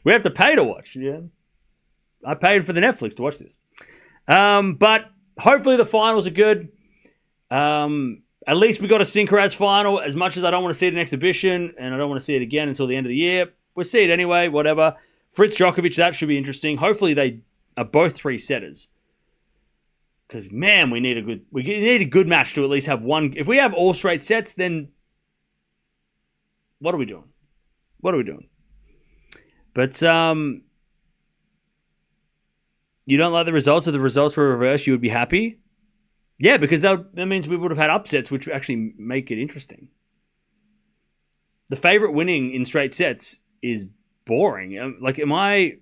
We have to pay to watch. Yeah, I paid for the Netflix to watch this. But hopefully the finals are good. At least we got a Sinkeraz final. As much as I don't want to see it in exhibition and I don't want to see it again until the end of the year, we'll see it anyway, whatever. Fritz Djokovic, that should be interesting. Hopefully they are both three setters. Because, man, we need a good match to at least have one. If we have all straight sets, then what are we doing? But you don't like the results? If the results were reversed, you would be happy? Yeah, because that means we would have had upsets, which actually make it interesting. The favorite winning in straight sets is boring. Like, am I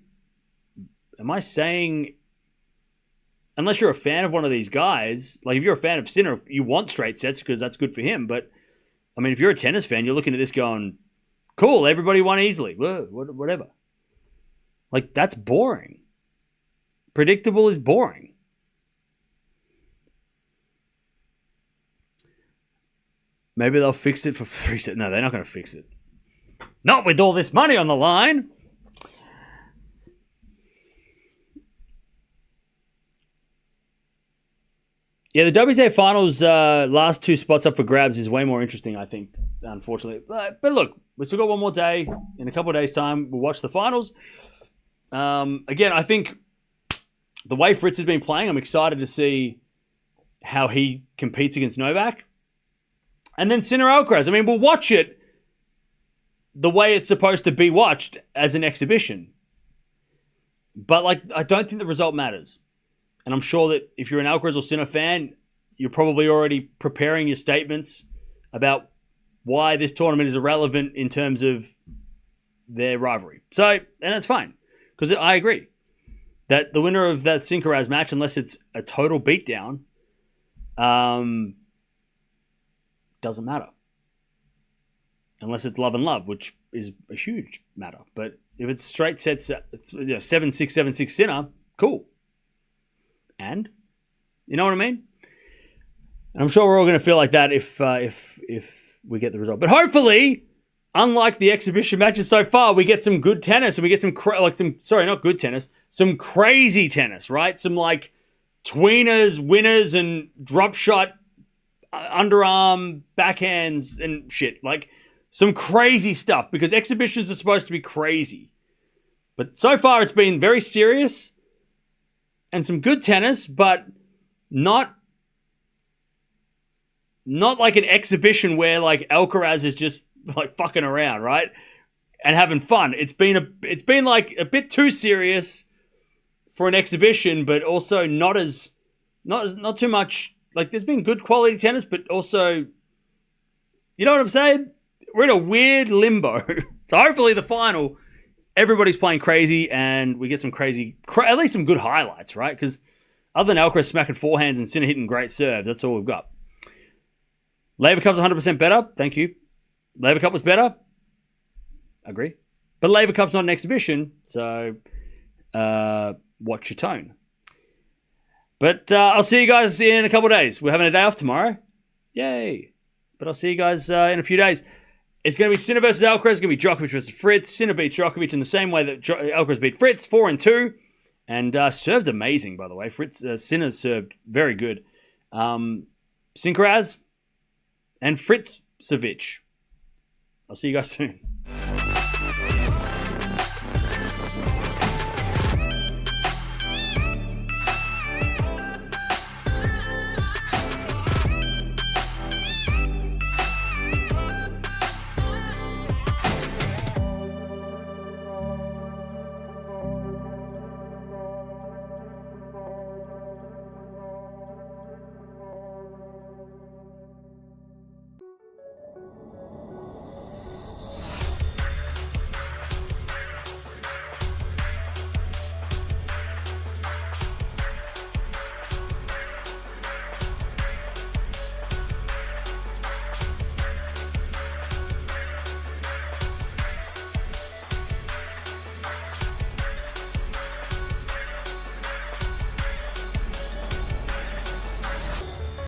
saying, unless you're a fan of one of these guys, like if you're a fan of Sinner, you want straight sets because that's good for him. But, I mean, if you're a tennis fan, you're looking at this going, cool, everybody won easily. Whatever. Like, that's boring. Predictable is boring. Maybe they'll fix it for 3 sets. No, they're not going to fix it. Not with all this money on the line. Yeah, the WTA Finals last 2 spots up for grabs is way more interesting, I think, unfortunately. But look, we still got one more day. In a couple of days' time, we'll watch the finals. Again, I think the way Fritz has been playing, I'm excited to see how he competes against Novak. And then Sinner Alcaraz. I mean, we'll watch it the way it's supposed to be watched as an exhibition. But, like, I don't think the result matters. And I'm sure that if you're an Alcaraz or Sinner fan, you're probably already preparing your statements about why this tournament is irrelevant in terms of their rivalry. So, and that's fine. Because I agree that the winner of that Sinkeraz match, unless it's a total beatdown, doesn't matter. Unless it's love and love, which is a huge matter. But if it's straight sets, 7-6, 7-6 Sinner, cool. And you know what I mean? And I'm sure we're all going to feel like that if we get the result. But hopefully, unlike the exhibition matches so far, we get some good tennis and we get some crazy tennis, right? Some like tweeners, winners, and drop shot, underarm, backhands, and shit. Like some crazy stuff because exhibitions are supposed to be crazy. But so far, it's been very serious and some good tennis, but not like an exhibition where like Alcaraz is just like fucking around, right? And having fun. It's been like a bit too serious for an exhibition, but also not too much. Like there's been good quality tennis, but also, you know what I'm saying? We're in a weird limbo. So hopefully the final, everybody's playing crazy and we get some crazy, at least some good highlights, right? Because other than Alcaraz smacking forehands and Sinner hitting great serves, that's all we've got. Labour Cup's 100% better. Thank you. Labour Cup was better. Agree. But Labour Cup's not an exhibition, so watch your tone. But I'll see you guys in a couple of days. We're having a day off tomorrow. Yay. But I'll see you guys in a few days. It's going to be Sinner versus Alcaraz. It's going to be Djokovic versus Fritz. Sinner beats Djokovic in the same way that Alcaraz beat Fritz, 4-2. And served amazing, by the way. Sinner served very good. Sinkeraz and Fritz Savic. I'll see you guys soon.